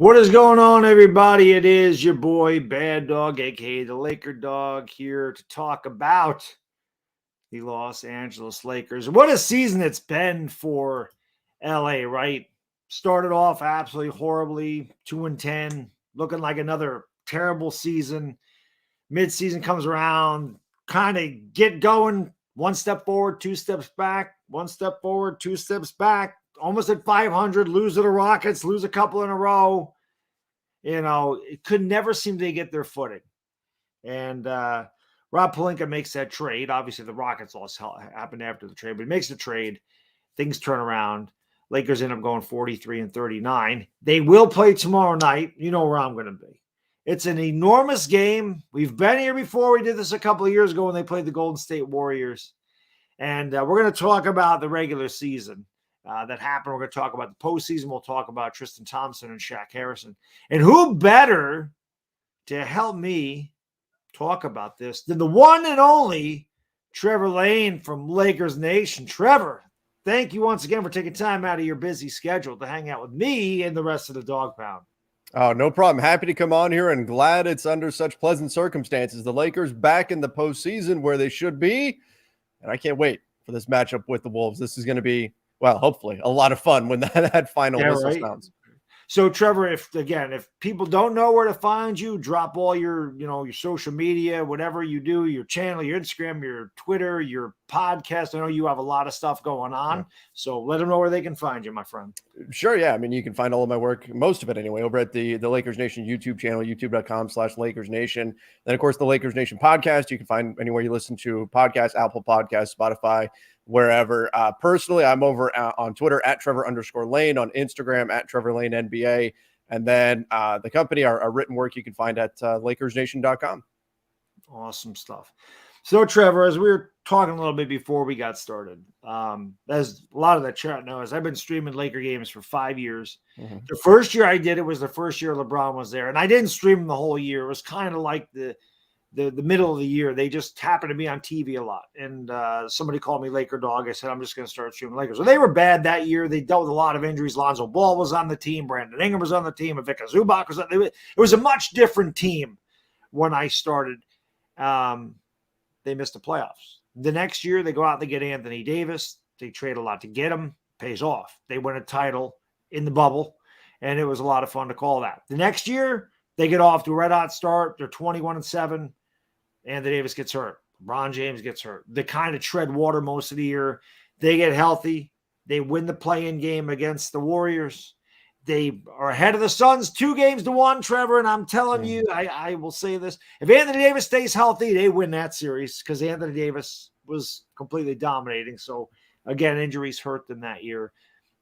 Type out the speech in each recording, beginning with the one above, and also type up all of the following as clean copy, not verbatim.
What is going on, everybody? It is your boy Baddog, aka the Laker Dog, here to talk about the Los Angeles Lakers. What a season it's been for LA, right? Started off absolutely horribly, 2-10, looking like another terrible season. Mid-season comes around, kind of get going, one step forward, two steps back, one step forward, two steps back, almost at 500, lose to the Rockets, lose a couple in a row. It could never seem to get their footing. And Rob Pelinka makes that trade. Obviously, the Rockets loss happened after the trade, but he makes the trade. Things turn around. Lakers end up going 43-39. They will play tomorrow night. You know where I'm going to be. It's an enormous game. We've been here before. We did this a couple of years ago when they played the Golden State Warriors. And we're going to talk about the regular season that happened. We're going to talk about the postseason. We'll talk about Tristan Thompson and Shaq Harrison. And who better to help me talk about this than the one and only Trevor Lane from Lakers Nation. Trevor, thank you once again for taking time out of your busy schedule to hang out with me and the rest of the Dog Pound. Oh, no problem. Happy to come on here and glad it's under such pleasant circumstances. The Lakers back in the postseason where they should be. And I can't wait for this matchup with the Wolves. This is going to be, well, hopefully a lot of fun when that final whistle sounds. So, Trevor, if people don't know where to find you, drop all your social media, whatever you do, your channel, your Instagram, your Twitter, your podcast. I know you have a lot of stuff going on. Yeah. So let them know where they can find you, my friend. Sure. Yeah. I mean, you can find all of my work, most of it anyway, over at the Lakers Nation YouTube channel, youtube.com/Lakers Nation. Then, of course, the Lakers Nation podcast, you can find anywhere you listen to podcasts, Apple Podcasts, Spotify, wherever. Personally, I'm over on Twitter at Trevor_Lane, on Instagram at Trevor Lane NBA. And then the company, our written work, you can find at LakersNation.com. Awesome stuff. So, Trevor, as we were talking a little bit before we got started, as a lot of the chat knows, I've been streaming Laker games for 5 years. Mm-hmm. The first year I did it was the first year LeBron was there. And I didn't stream them the whole year. It was kind of like the middle of the year. They just happened to be on TV a lot. And somebody called me Laker Dog. I said, I'm just going to start streaming Lakers. So they were bad that year. They dealt with a lot of injuries. Lonzo Ball was on the team. Brandon Ingram was on the team. Ivica Zubac was on the team. It was a much different team when I started. They missed the playoffs. The next year, they go out and they get Anthony Davis. They trade a lot to get him. Pays off. They win a title in the bubble, and it was a lot of fun to call that. The next year, they get off to a red-hot start. They're 21-7. Anthony Davis gets hurt. LeBron James gets hurt. They kind of tread water most of the year. They get healthy. They win the play-in game against the Warriors. They are ahead of the Suns 2-1, Trevor, and I'm telling you, I will say this. If Anthony Davis stays healthy, they win that series because Anthony Davis was completely dominating. So, again, injuries hurt them that year.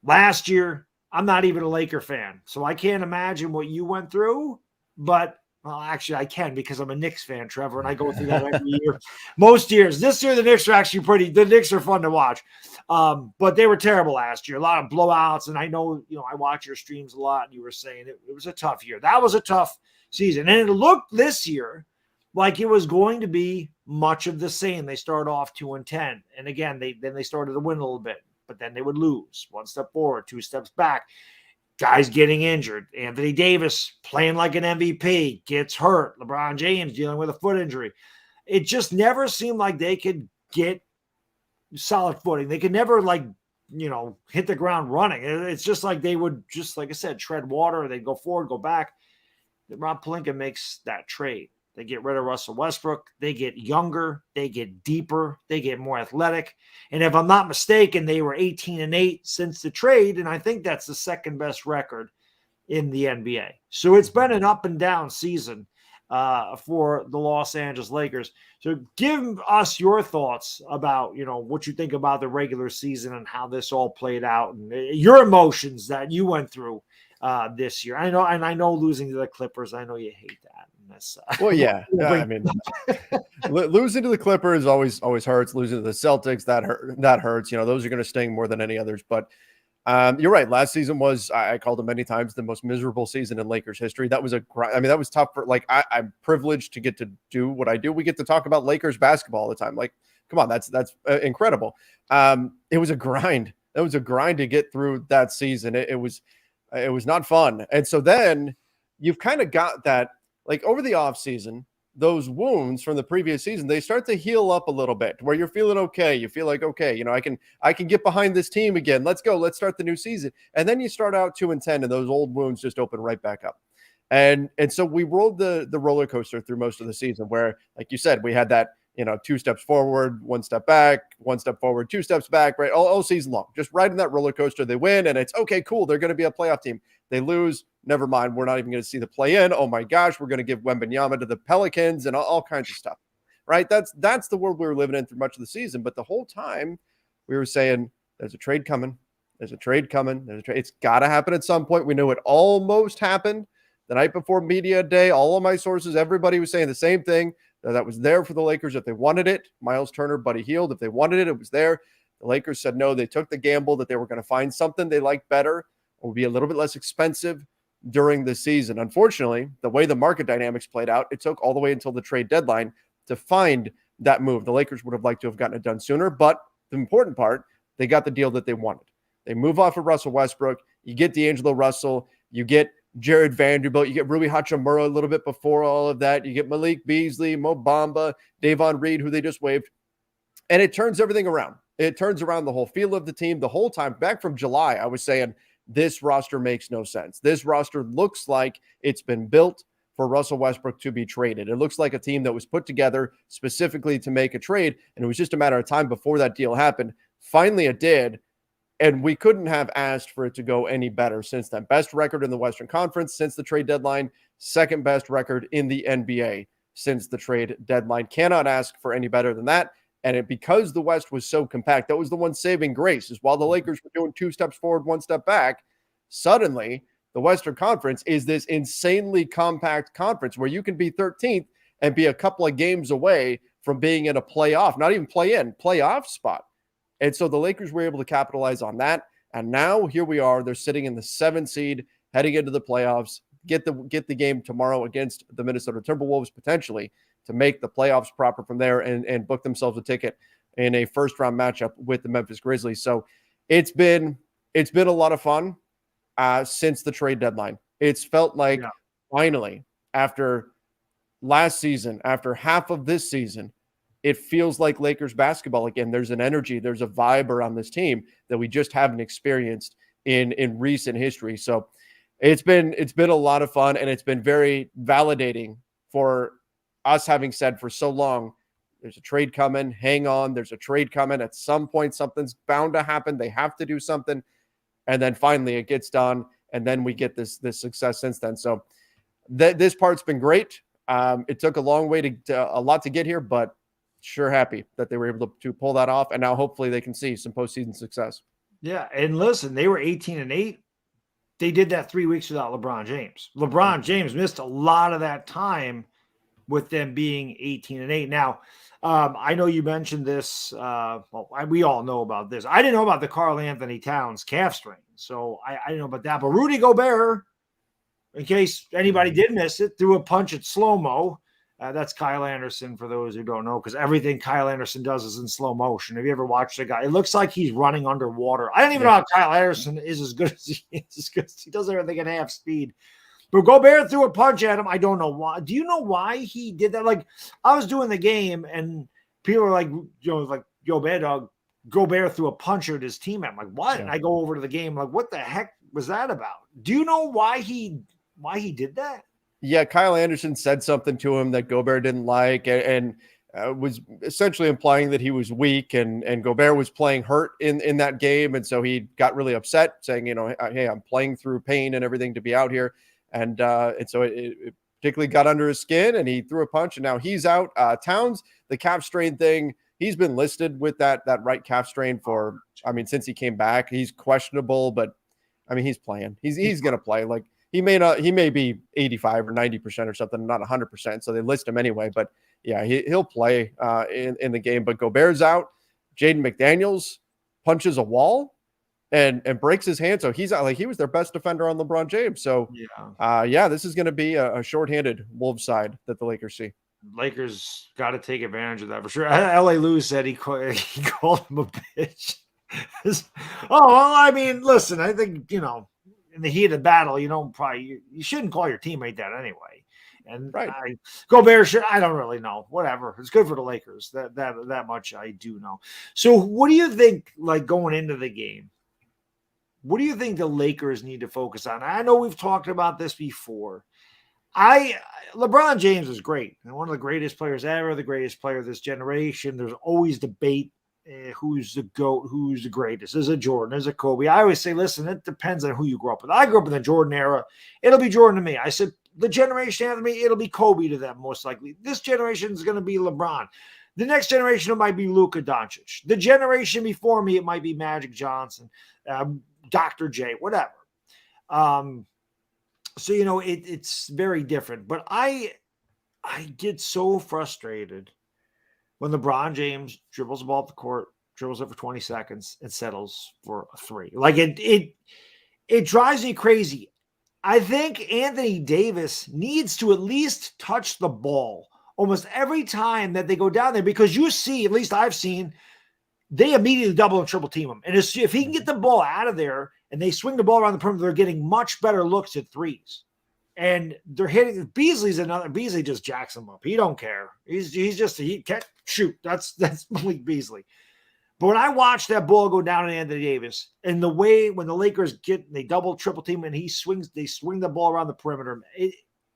Last year, I'm not even a Laker fan, so I can't imagine what you went through, but well, actually, I can because I'm a Knicks fan, Trevor, and I go through that every year. Most years. This year, the Knicks are actually the Knicks are fun to watch. But they were terrible last year. A lot of blowouts, and I know, I watch your streams a lot, and you were saying it was a tough year. That was a tough season. And it looked this year like it was going to be much of the same. They started off 2-10. And again, they started to win a little bit, but then they would lose. One step forward, two steps back. Guys getting injured. Anthony Davis playing like an MVP gets hurt. LeBron James dealing with a foot injury. It just never seemed like they could get solid footing. They could never hit the ground running. It's just like they would just, like I said, tread water. They'd go forward, go back. Rob Pelinka makes that trade. They get rid of Russell Westbrook. They get younger. They get deeper. They get more athletic. And if I'm not mistaken, they were 18-8 since the trade. And I think that's the second best record in the NBA. So it's been an up and down season for the Los Angeles Lakers. So give us your thoughts about, what you think about the regular season and how this all played out and your emotions that you went through this year. I know losing to the Clippers, I know you hate that. Well, yeah. I mean, losing to the Clippers always hurts. Losing to the Celtics, that hurts. Those are going to sting more than any others. But you're right. Last season was, I called it many times, the most miserable season in Lakers history. That was that was tough for, I'm privileged to get to do what I do. We get to talk about Lakers basketball all the time. Come on, that's incredible. It was a grind. It was a grind to get through that season. It was It was not fun. And so then you've kind of got that, like over the offseason, those wounds from the previous season, they start to heal up a little bit where you're feeling okay. You feel like, okay, you know, I can get behind this team again. Let's go. Let's start the new season. And then you start out 2-10 and those old wounds just open right back up. And so we rolled the roller coaster through most of the season where, like you said, we had that, you know, 2 steps forward, 1 step back, 1 step forward, 2 steps back, right? All season long, just riding that roller coaster. They win and it's okay, cool. They're going to be a playoff team. They lose. Never mind. We're not even going to see the play in. Oh my gosh. We're going to give Wembanyama to the Pelicans and all kinds of stuff, right? That's the world we were living in through much of the season. But the whole time we were saying there's a trade coming. There's a trade coming. It's got to happen at some point. We knew it almost happened the night before media day. All of my sources, everybody was saying the same thing. That was there for the Lakers if they wanted it. Miles Turner, Buddy Hield, if they wanted it, it was there. The Lakers said no. They took the gamble that they were going to find something they liked better or would be a little bit less expensive during the season. Unfortunately, the way the market dynamics played out, it took all the way until the trade deadline to find that move. The Lakers would have liked to have gotten it done sooner, but the important part, they got the deal that they wanted. They move off of Russell Westbrook. You get D'Angelo Russell. You get Jared Vanderbilt. You get Rui Hachimura a little bit before all of that. You get Malik Beasley, Mo Bamba, Davon Reed, who they just waived. And it turns everything around. It turns around the whole feel of the team. The whole time, back from July, I was saying, this roster makes no sense. This roster looks like it's been built for Russell Westbrook to be traded. It looks like a team that was put together specifically to make a trade, and it was just a matter of time before that deal happened. Finally, it did. And we couldn't have asked for it to go any better since then. Best record in the Western Conference since the trade deadline. Second best record in the NBA since the trade deadline. Cannot ask for any better than that. And because the West was so compact, that was the one saving grace, is while the Lakers were doing 2 steps forward, 1 step back, suddenly the Western Conference is this insanely compact conference where you can be 13th and be a couple of games away from being in a playoff, not even playoff spot. And so the Lakers were able to capitalize on that. And now here we are. They're sitting in the 7th seed, heading into the playoffs. Get the game tomorrow against the Minnesota Timberwolves, potentially, to make the playoffs proper from there and book themselves a ticket in a first-round matchup with the Memphis Grizzlies. So it's been a lot of fun since the trade deadline. It's felt like finally, after last season, after half of this season, it feels like Lakers basketball again. There's an energy, there's a vibe around this team that we just haven't experienced in recent history. So it's been a lot of fun, and it's been very validating for us having said for so long, there's a trade coming, hang on, there's a trade coming. At some point, something's bound to happen. They have to do something. And then finally it gets done, and then we get this success since then. So this part's been great. It took a long way a lot to get here, but sure happy that they were able to pull that off. And now hopefully they can see some postseason success. Yeah. And listen, they were 18-8. They did that 3 weeks without LeBron James. LeBron James missed a lot of that time with them being 18-8. Now, I know you mentioned this. We all know about this. I didn't know about the Karl Anthony Towns calf strain, so I didn't know about that. But Rudy Gobert, in case anybody did miss it, threw a punch at slow-mo. That's Kyle Anderson, for those who don't know, because everything Kyle Anderson does is in slow motion. Have you ever watched the guy? It looks like he's running underwater. I don't even know how Kyle Anderson is as good as he is, because he does everything at half speed. But Gobert threw a punch at him. I don't know why. Do you know why he did that? Like, I was doing the game, and people were like, yo, Baddog, Gobert threw a punch at his team. I'm like, what? Yeah. And I go over to the game, like, what the heck was that about? Do you know why he did that? Yeah, Kyle Anderson said something to him that Gobert didn't like, and was essentially implying that he was weak, and Gobert was playing hurt in that game, and so he got really upset, saying, hey, I'm playing through pain and everything to be out here. And so it particularly got under his skin, and he threw a punch, and now he's out. Towns, the calf strain thing, he's been listed with that right calf strain since he came back. He's questionable, but he's playing. He's going to play. Like, he may be 85 or 90% or something, not 100%. So they list him anyway, but yeah, he'll play in the game. But Gobert's out. Jaden McDaniels punches a wall and breaks his hand. So he's out. Like, he was their best defender on LeBron James. So this is going to be a shorthanded Wolves side that the Lakers see. Lakers got to take advantage of that for sure. L.A. Lou said he called him a bitch. Listen, I think, in the heat of the battle, you shouldn't call your teammate that anyway. And right. Go Bears. I don't really know. Whatever. It's good for the Lakers. That much I do know. So what do you think, like, going into the game? What do you think the Lakers need to focus on? I know we've talked about this before. LeBron James is great. And one of the greatest players ever, the greatest player of this generation. There's always debate. Who's the GOAT, who's the greatest? Is it Jordan? Is it Kobe? I always say, listen, it depends on who you grew up with. I grew up in the Jordan era. It'll be Jordan to me. I said, the generation after me, it'll be Kobe to them, most likely. This generation is going to be LeBron. The next generation, it might be Luka Doncic. The generation before me, it might be Magic Johnson, Dr. J, whatever. So, it's very different. But I get so frustrated when LeBron James dribbles the ball up the court, dribbles it for 20 seconds, and settles for a three. Like, it drives me crazy. I think Anthony Davis needs to at least touch the ball almost every time that they go down there, because you see, at least I've seen, they immediately double and triple team him. And if he can get the ball out of there and they swing the ball around the perimeter, they're getting much better looks at threes. And they're hitting. Beasley just jacks him up. He don't care. He can't shoot. That's Malik Beasley. But when I watch that ball go down to Anthony Davis, and the way when the Lakers they double, triple team, and they swing the ball around the perimeter,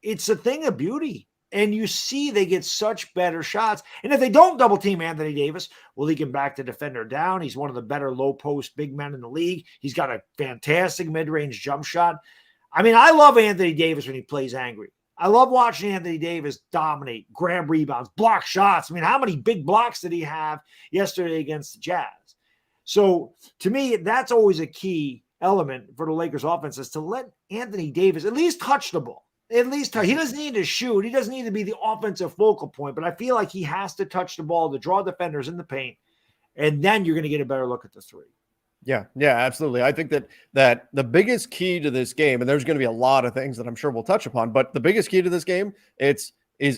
it's a thing of beauty. And you see they get such better shots. And if they don't double team Anthony Davis, well, he can back the defender down. He's one of the better low post big men in the league. He's got a fantastic mid-range jump shot. I mean, I love Anthony Davis when he plays angry. I love watching Anthony Davis dominate, grab rebounds, block shots. I mean, how many big blocks did he have yesterday against the Jazz? So to me, that's always a key element for the Lakers offense, is to let Anthony Davis at least touch the ball. At least touch. He doesn't need to shoot. He doesn't need to be the offensive focal point, but I feel like he has to touch the ball to draw defenders in the paint, and then you're going to get a better look at the three. Yeah, absolutely. I think that the biggest key to this game, and there's going to be a lot of things that I'm sure we'll touch upon, but the biggest key to this game, is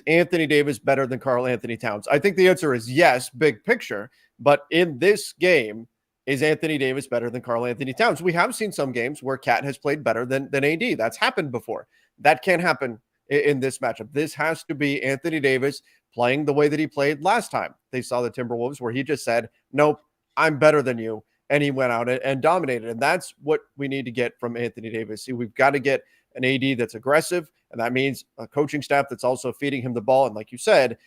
Anthony Davis better than Karl Anthony Towns? I think the answer is yes, big picture, but in this game, is Anthony Davis better than Karl Anthony Towns? We have seen some games where Cat has played better than AD. That's happened before. That can't happen in this matchup. This has to be Anthony Davis playing the way that he played last time they saw the Timberwolves, where he just said, nope, I'm better than you. And he went out and dominated. And that's what we need to get from Anthony Davis. See, we've got to get an AD that's aggressive, and that means a coaching staff that's also feeding him the ball. And like you said,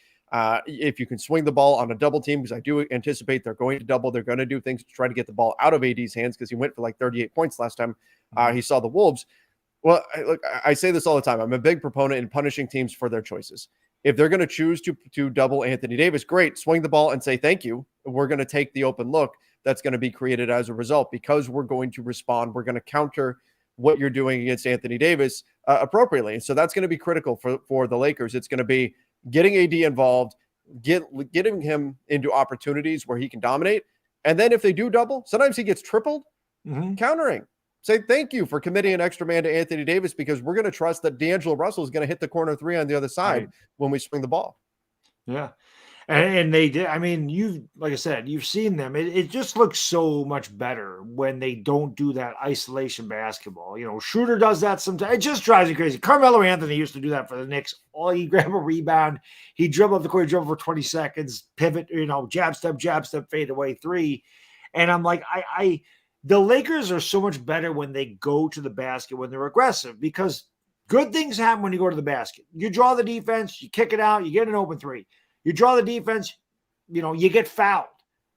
if you can swing the ball on a double team, because I do anticipate they're going to double, they're going to do things to try to get the ball out of AD's hands, because he went for like 38 points last time he saw the Wolves. Well, look, I say this all the time. I'm a big proponent in punishing teams for their choices. If they're going to choose to double Anthony Davis, great, swing the ball and say thank you. We're going to take the open look that's going to be created as a result, because we're going to respond. We're going to counter what you're doing against Anthony Davis appropriately. And so that's going to be critical for the Lakers. It's going to be getting AD involved, getting him into opportunities where he can dominate. And then if they do double, sometimes he gets tripled, countering. Say thank you for committing an extra man to Anthony Davis, because we're going to trust that D'Angelo Russell is going to hit the corner three on the other side when we swing the ball. Yeah. And they did. I mean, like I said, you've seen them. It just looks so much better when they don't do that isolation basketball. Schroeder does that sometimes. It just drives me crazy. Carmelo Anthony used to do that for the Knicks. He grab a rebound, he dribble up the court, dribble for 20 seconds, pivot, jab step, fade away three. And I'm like, the Lakers are so much better when they go to the basket, when they're aggressive, because good things happen when you go to the basket. You draw the defense, you kick it out, you get an open three. You draw the defense, you get fouled.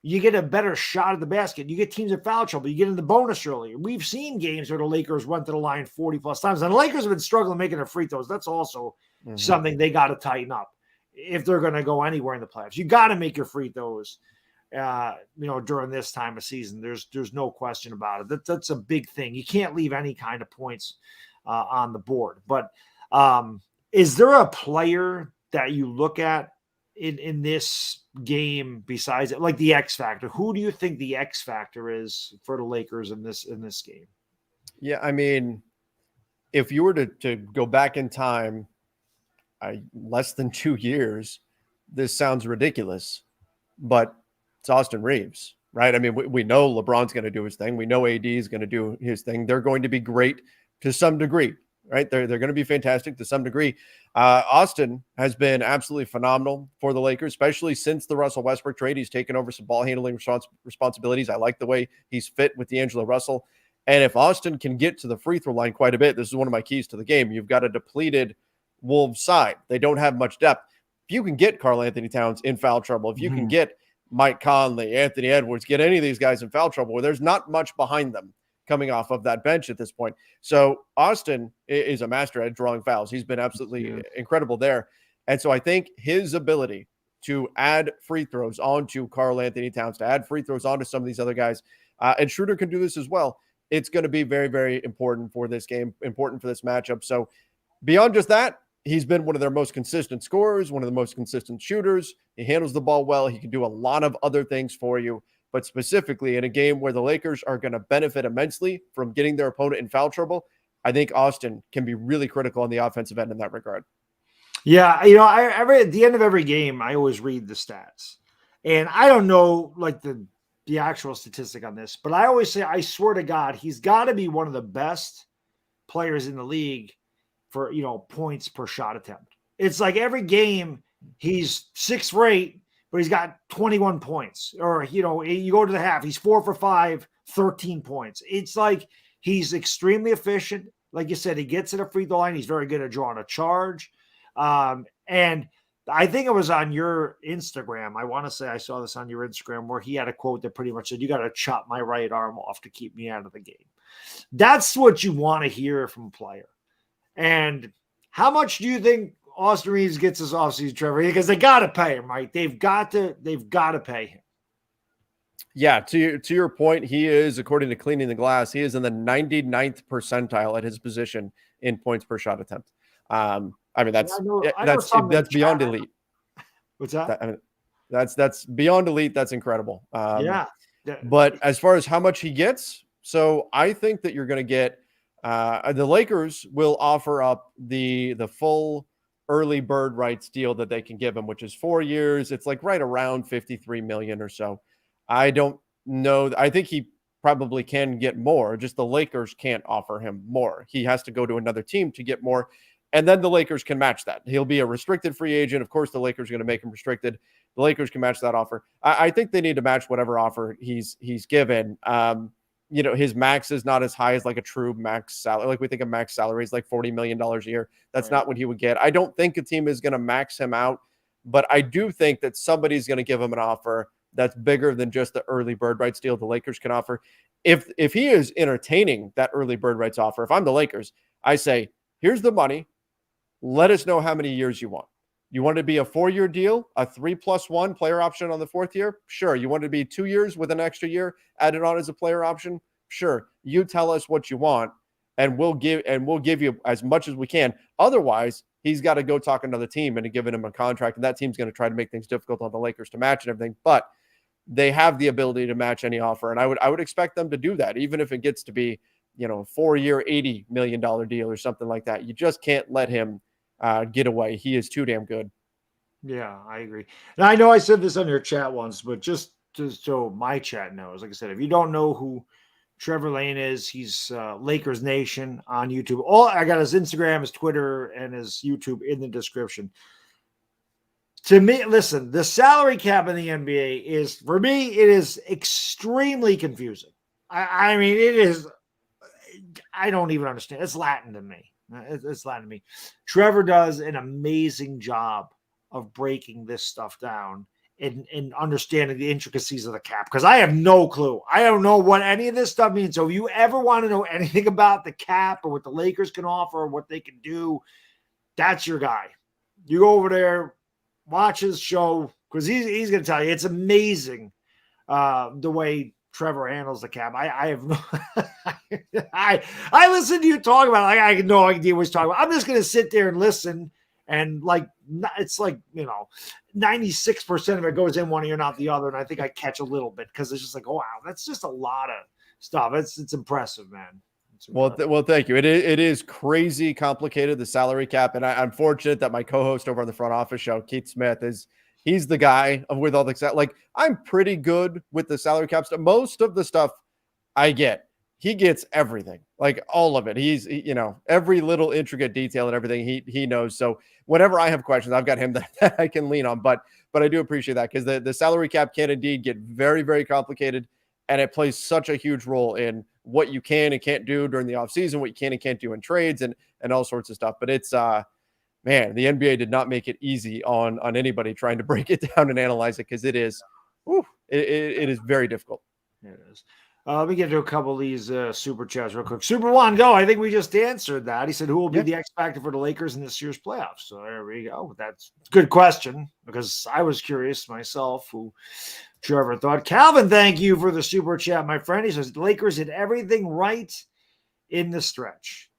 You get a better shot at the basket. You get teams in foul trouble. You get in the bonus earlier. We've seen games where the Lakers went to the line 40-plus times. And the Lakers have been struggling making their free throws. That's also something they got to tighten up if they're going to go anywhere in the playoffs. You got to make your free throws, during this time of season. There's no question about it. That's a big thing. You can't leave any kind of points on the board. But is there a player that you look at in this game besides it, like the X factor? Who do you think the X factor is for the Lakers in this game? Yeah, I mean, if you were to go back in time, less than 2 years, this sounds ridiculous, but it's Austin Reaves, right? I mean, we know LeBron's going to do his thing. We know AD is going to do his thing. They're going to be great to some degree, right? They're going to be fantastic to some degree. Austin has been absolutely phenomenal for the Lakers, especially since the Russell Westbrook trade. He's taken over some ball handling responsibilities. I like the way he's fit with D'Angelo Russell. And if Austin can get to the free throw line quite a bit, this is one of my keys to the game. You've got a depleted Wolves side. They don't have much depth. If you can get Karl Anthony Towns in foul trouble, if you can get Mike Conley, Anthony Edwards, get any of these guys in foul trouble, where there's not much behind them coming off of that bench at this point. So Austin is a master at drawing fouls. He's been absolutely incredible there. And so I think his ability to add free throws onto Karl Anthony Towns, to add free throws onto some of these other guys, and Schroeder can do this as well. It's going to be very, very important for this game, important for this matchup. So beyond just that, he's been one of their most consistent scorers, one of the most consistent shooters. He handles the ball well. He can do a lot of other things for you. But specifically in a game where the Lakers are going to benefit immensely from getting their opponent in foul trouble, I think Austin can be really critical on the offensive end in that regard. Yeah, you know, at the end of every game, I always read the stats. And I don't know, like, the actual statistic on this, but I always say, I swear to God, he's got to be one of the best players in the league for, you know, points per shot attempt. It's like every game he's 6 for 8, but he's got 21 points. Or, you know, you go to the half, he's 4 for 5, 13 points. It's like he's extremely efficient. Like you said, he gets to the free throw line. He's very good at drawing a charge. And I think it was on your Instagram. I want to say I saw this on your Instagram where he had a quote that pretty much said, "You got to chop my right arm off to keep me out of the game." That's what you want to hear from a player. And how much do you think Austin Reaves gets this offseason, Trevor? Because they got to pay him, right? They've got to pay him. Yeah, to your point, he is, according to Cleaning the Glass, he is in the 99th percentile at his position in points per shot attempt. I mean, that's beyond elite. What's that? I mean, that's beyond elite. That's incredible. Yeah. But as far as how much he gets, so I think that you're going to get the Lakers will offer up the full early bird rights deal that they can give him, which is 4 years. It's like right around $53 million or so. I don't know. I think he probably can get more. Just the Lakers can't offer him more. He has to go to another team to get more. And then the Lakers can match that. He'll be a restricted free agent. Of course, the Lakers are going to make him restricted. The Lakers can match that offer. I think they need to match whatever offer he's given. You know, his max is not as high as like a true max salary. Like we think of max salary is like $40 million a year. That's not what he would get. I don't think a team is going to max him out, but I do think that somebody's going to give him an offer that's bigger than just the early bird rights deal the Lakers can offer. If he is entertaining that early bird rights offer, if I'm the Lakers, I say, here's the money. Let us know how many years you want. You want it to be a 4-year deal, a 3+1 player option on the 4th year? Sure. You want it to be 2 years with an extra year added on as a player option? Sure. You tell us what you want, and we'll give you as much as we can. Otherwise, he's got to go talk to another team and giving him a contract, and that team's going to try to make things difficult on the Lakers to match and everything. But they have the ability to match any offer, and I would expect them to do that, even if it gets to be, you know, a 4-year, $80 million deal or something like that. You just can't let him get away. He is too damn good. Yeah, I agree. And I know I said this on your chat once, but just so my chat knows, like I said, if you don't know who Trevor Lane is, he's Lakers Nation on YouTube. All I got his Instagram, his Twitter, and his YouTube in the description. To me, listen, the salary cap in the NBA is, for me, it is extremely confusing. I mean, it is, I don't even understand. It's Latin to me. It's Latin to me. Trevor does an amazing job of breaking this stuff down and understanding the intricacies of the cap, because I have no clue. I don't know what any of this stuff means. So if you ever want to know anything about the cap or what the Lakers can offer or what they can do, that's your guy. You go over there, watch his show, because he's going to tell you it's amazing the way Trevor handles the cap. I have no I listen to you talk about it, like I have no idea what he's talking about. I'm just going to sit there and listen, and like it's like, you know, 96% of it goes in one ear, not the other, and I think I catch a little bit because it's just like, oh, wow, that's just a lot of stuff. It's impressive, man. Well, thank you. It is crazy complicated, the salary cap, and I'm fortunate that my co-host over on the Front Office Show, Keith Smith, he's the guy with all the, like, I'm pretty good with the salary cap stuff. Most of the stuff I get. he gets everything, like all of it. Every little intricate detail and everything he knows. So whenever I have questions, I've got him that I can lean on. But I do appreciate that, because the salary cap can indeed get very, very complicated, and it plays such a huge role in what you can and can't do during the offseason, what you can and can't do in trades, and all sorts of stuff. But it's man, the NBA did not make it easy on anybody trying to break it down and analyze it, because it is very difficult. It is. Let me get to a couple of these super chats real quick. Super One, go. I think we just answered that. He said, who will be the X factor for the Lakers in this year's playoffs? So there we go. That's a good question, because I was curious myself who Trevor thought. Calvin, thank you for the super chat, my friend. He says, the Lakers did everything right in the stretch.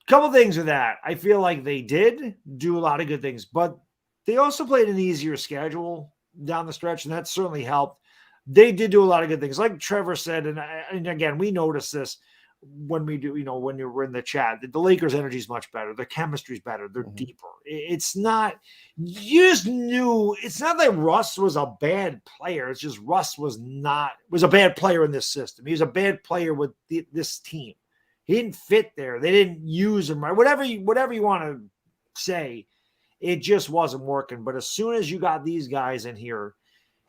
Couple things with that. I feel like they did do a lot of good things, but they also played an easier schedule down the stretch, and that certainly helped. They did do a lot of good things. Like Trevor said, and again, we noticed this when we do, when you were in the chat, the Lakers' energy is much better. Their chemistry is better. They're deeper. It's not, you just knew, it's not that Russ was a bad player. It's just Russ was a bad player in this system. He was a bad player with this team. He didn't fit there. They didn't use him right. Whatever you want to say, it just wasn't working. But as soon as you got these guys in here,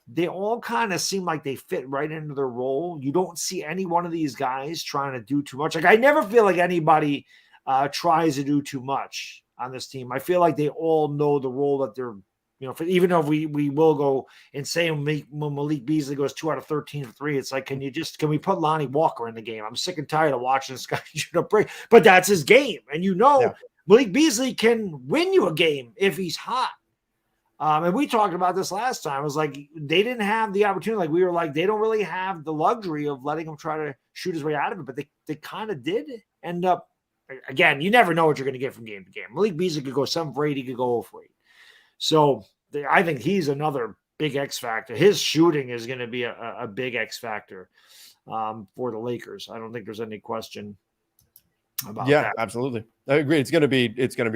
they all kind of seem like they fit right into their role. You don't see any one of these guys trying to do too much. Like, I never feel like anybody tries to do too much on this team. I feel like they all know the role that they're, even though we will go and say Malik Beasley goes 2 out of 13 for 3, it's like, can we put Lonnie Walker in the game? I'm sick and tired of watching this guy shoot a break, but that's his game. And Malik Beasley can win you a game if he's hot. And we talked about this last time. It was like they didn't have the opportunity. Like, we were like, they don't really have the luxury of letting him try to shoot his way out of it. But they kind of did end up. Again, you never know what you're going to get from game to game. Malik Beasley could go 7 for 8. He could go 0 for 8. So I think he's another big X factor. His shooting is going to be a big X factor for the Lakers. I don't think there's any question about that. Yeah, absolutely. I agree. It's going to be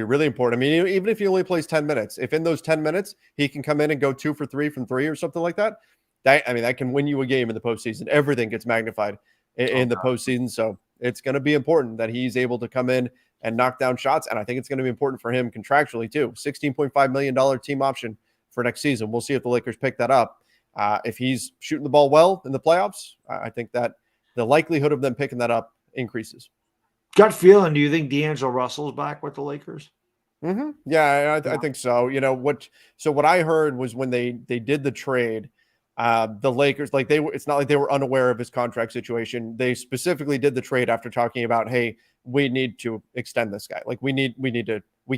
really important. I mean, even if he only plays 10 minutes, if in those 10 minutes he can come in and go 2 for 3 from 3 or something like that, that can win you a game in the postseason. Everything gets magnified in the postseason. So it's going to be important that he's able to come in and knock down shots. And I think it's going to be important for him contractually too. $16.5 million team option for next season. We'll see if the Lakers pick that up. If he's shooting the ball well in the playoffs, I think that the likelihood of them picking that up increases. Gut feeling, do you think D'Angelo Russell's back with the Lakers? Mm-hmm. Yeah, I think so. What I heard was when they did the trade, the Lakers, it's not like they were unaware of his contract situation. They specifically did the trade after talking about, hey, we need to extend this guy. Like, we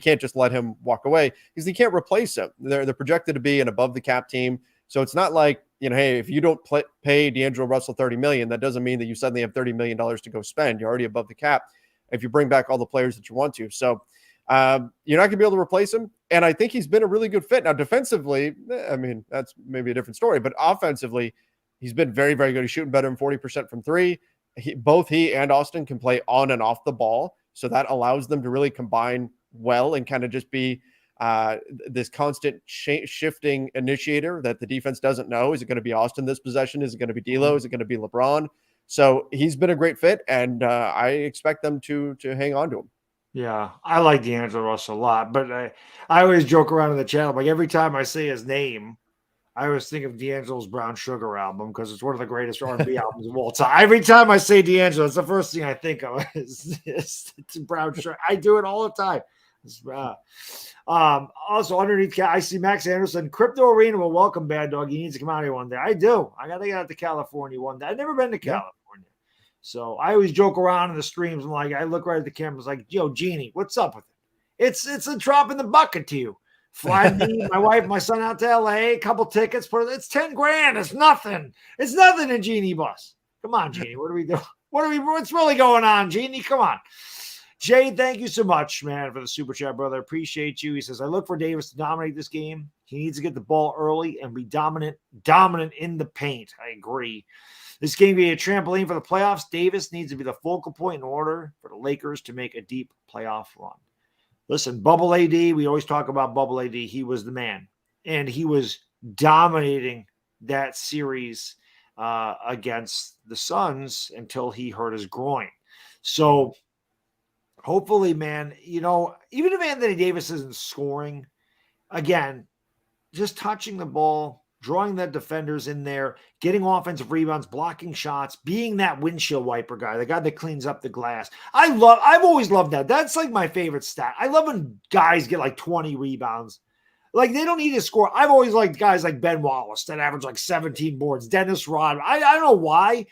can't just let him walk away, because he can't replace him. They're projected to be an above the cap team. So it's not like, hey, if you don't pay D'Angelo Russell $30 million, that doesn't mean that you suddenly have $30 million to go spend. You're already above the cap if you bring back all the players that you want to. So you're not going to be able to replace him. And I think he's been a really good fit. Now, defensively, I mean, that's maybe a different story, but offensively, he's been very, very good. He's shooting better than 40% from 3. Both he and Austin can play on and off the ball. So that allows them to really combine well and kind of just be this constant shifting initiator that the defense doesn't know. Is it going to be Austin this possession? Is it going to be D'Lo? Is it going to be LeBron? So he's been a great fit, and I expect them to hang on to him. Yeah, I like D'Angelo Russell a lot, but I always joke around in the channel. Like, every time I say his name, I always think of D'Angelo's Brown Sugar album, because it's one of the greatest R&B albums of all time. Every time I say D'Angelo, it's the first thing I think of is Brown Sugar. I do it all the time. Also, underneath, I see Max Anderson. Crypto Arena will welcome Baddog. He needs to come out here one day. I do. I got to get out to California one day. I've never been to California. So I always joke around in the streams, and I look right at the cameras like, yo, Jeannie, what's up with it? It's a drop in the bucket to you. Fly me, my wife, my son out to LA, a couple tickets, it's $10,000. It's nothing. It's nothing in Jeannie bus. Come on, Jeannie. What are we doing? What's really going on, Jeannie? Come on. Jay, thank you so much, man, for the super chat, brother. Appreciate you. He says, I look for Davis to dominate this game. He needs to get the ball early and be dominant in the paint. I agree. This game be a trampoline for the playoffs. Davis needs to be the focal point in order for the Lakers to make a deep playoff run. Listen, Bubble AD, we always talk about Bubble AD. He was the man, and he was dominating that series against the Suns until he hurt his groin. So hopefully, man, even if Anthony Davis isn't scoring, again, just touching the ball, drawing the defenders in there, getting offensive rebounds, blocking shots, being that windshield wiper guy, the guy that cleans up the glass. I've always loved that. That's like my favorite stat. I love when guys get like 20 rebounds. Like, they don't need to score. I've always liked guys like Ben Wallace that average like 17 boards, Dennis Rodman. I don't know why.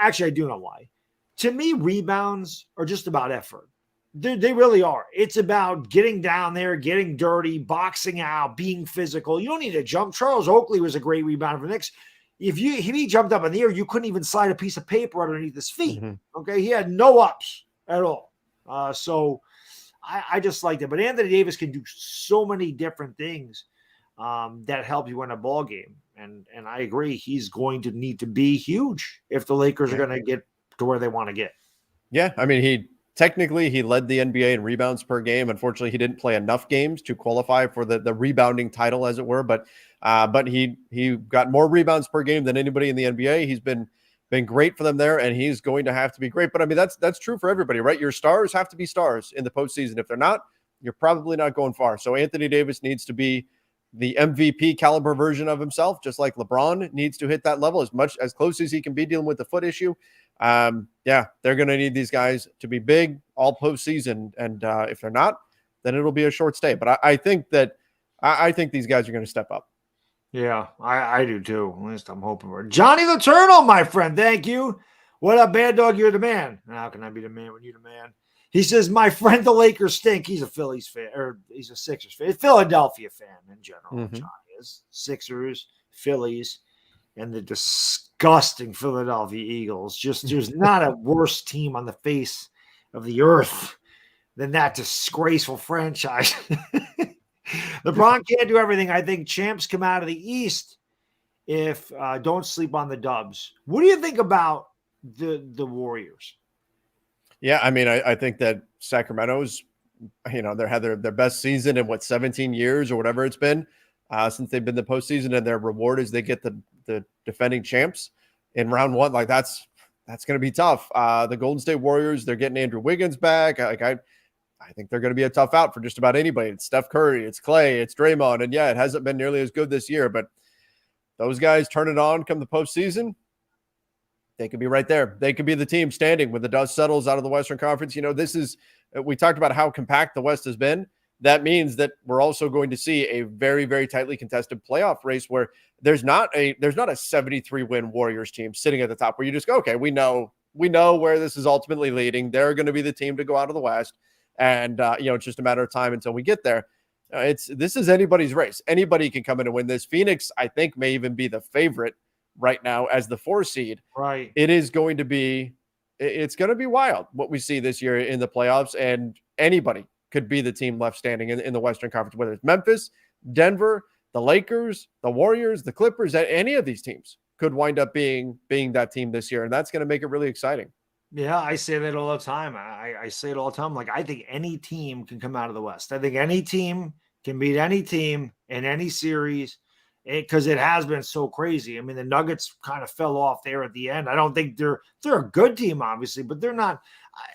Actually, I do know why. To me, rebounds are just about effort. They really are. It's about getting down there, getting dirty, boxing out, being physical. You don't need to jump. Charles Oakley was a great rebounder for the Knicks. If he jumped up in the air, you couldn't even slide a piece of paper underneath his feet. Mm-hmm. Okay, he had no ups at all. So I just liked it. But Anthony Davis can do so many different things that help you win a ball game. And I agree, he's going to need to be huge if the Lakers are going to get to where they want to get. Yeah, I mean, he led the NBA in rebounds per game. Unfortunately, he didn't play enough games to qualify for the rebounding title, as it were. But he got more rebounds per game than anybody in the NBA. He's been great for them there, and he's going to have to be great. But I mean, that's true for everybody, right? Your stars have to be stars in the postseason. If they're not, you're probably not going far. So Anthony Davis needs to be the MVP caliber version of himself, just like LeBron needs to hit that level as close as he can be dealing with the foot issue. They're going to need these guys to be big all postseason. And if they're not, then it'll be a short stay. But I think these guys are going to step up. Yeah, I do too. At least I'm hoping for it. Johnny the Turtle, my friend. Thank you. What up, Baddog? You're the man. How can I be the man when you're the man? He says, my friend, the Lakers stink. He's a Phillies fan, or he's a Sixers fan. Philadelphia fan in general. Mm-hmm. Johnny is. Sixers, Phillies, and the disgusting Philadelphia Eagles. Just there's not a worse team on the face of the earth than that disgraceful franchise. LeBron can't do everything. I think champs come out of the East if don't sleep on the Dubs. What do you think about the Warriors? Yeah, I mean, I think that Sacramento's, they had their best season in 17 years or whatever it's been since they've been in the postseason, and their reward is they get the defending champs in round one. Like that's going to be tough. The Golden State Warriors, they're getting Andrew Wiggins back. I think they're going to be a tough out for just about anybody. It's Steph Curry, it's Clay, it's Draymond, and yeah, it hasn't been nearly as good this year, but those guys turn it on come the postseason. They could be right there. They could be the team standing when the dust settles out of the Western Conference. We talked about how compact the West has been. That means that we're also going to see a very, very tightly contested playoff race where there's not a 73-win Warriors team sitting at the top where you just go, okay, we know where this is ultimately leading. They're going to be the team to go out of the West. And, it's just a matter of time until we get there. This is anybody's race. Anybody can come in and win this. Phoenix, I think, may even be the favorite right now as the 4 seed. Right. It's going to be wild what we see this year in the playoffs, and anybody could be the team left standing in the Western Conference, whether it's Memphis, Denver, the Lakers, the Warriors, the Clippers, any of these teams could wind up being that team this year. And that's going to make it really exciting. Yeah, I say that all the time. I say it all the time. Like, I think any team can come out of the West. I think any team can beat any team in any series because it has been so crazy. I mean, the Nuggets kind of fell off there at the end. I don't think they're a good team, obviously, but they're not,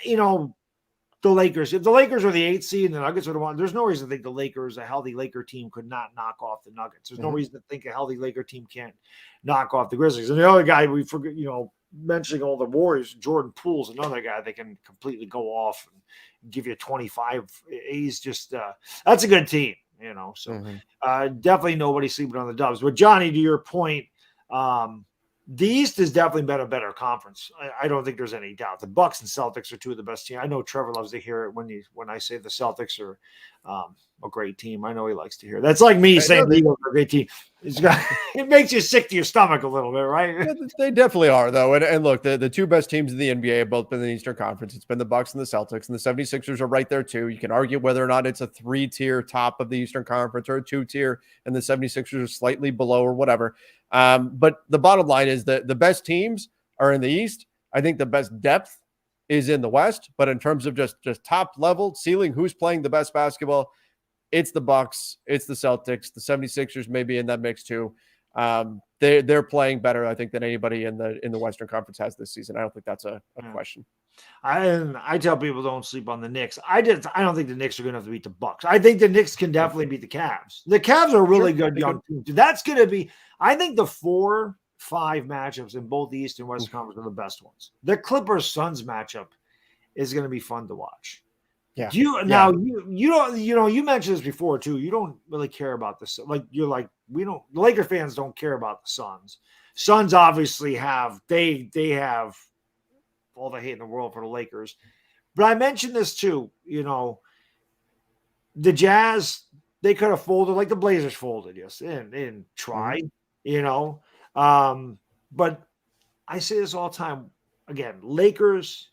the Lakers. If the Lakers are the 8th seed and the Nuggets are the 1, there's no reason to think the Lakers, a healthy Laker team, could not knock off the Nuggets. There's no reason to think a healthy Laker team can't knock off the Grizzlies. And the other guy we forget, mentioning all the Warriors, Jordan Poole's another guy that can completely go off and give you 25. He's just that's a good team, So definitely nobody sleeping on the Dubs. But Johnny, to your point, the East has definitely been a better conference. I don't think there's any doubt. The Bucks and Celtics are two of the best teams. I know Trevor loves to hear it when I say the Celtics are a great team. I know he likes to hear it. That's like me saying the Eagles are a great team. It makes you sick to your stomach a little bit, right? Yeah, they definitely are, though. And look, the two best teams in the NBA have both been in the Eastern Conference. It's been the Bucks and the Celtics, and the 76ers are right there, too. You can argue whether or not it's a 3-tier top of the Eastern Conference or a 2-tier, and the 76ers are slightly below or whatever. But the bottom line is that the best teams are in the East. I think the best depth is in the West. But in terms of just top level ceiling, who's playing the best basketball, it's the Bucks, it's the Celtics, the 76ers may be in that mix too. they're playing better, I think, than anybody in the Western Conference has this season. I don't think that's a question. I tell people don't sleep on the Knicks. I don't think the Knicks are going to have to beat the Bucks. I think the Knicks can definitely beat the Cavs. The Cavs are a really good young team. That's going to be. I think the 4-5 matchups in both the East and West Conference are the best ones. The Clippers Suns matchup is going to be fun to watch. Yeah. You don't you mentioned this before too. You don't really care about this. Like you're like we don't. The Laker fans don't care about the Suns. Suns obviously have they have all the hate in the world for the Lakers. But I mentioned this too, the Jazz, they could have folded like the Blazers folded, yes, and try, but I say this all the time. Again, Lakers,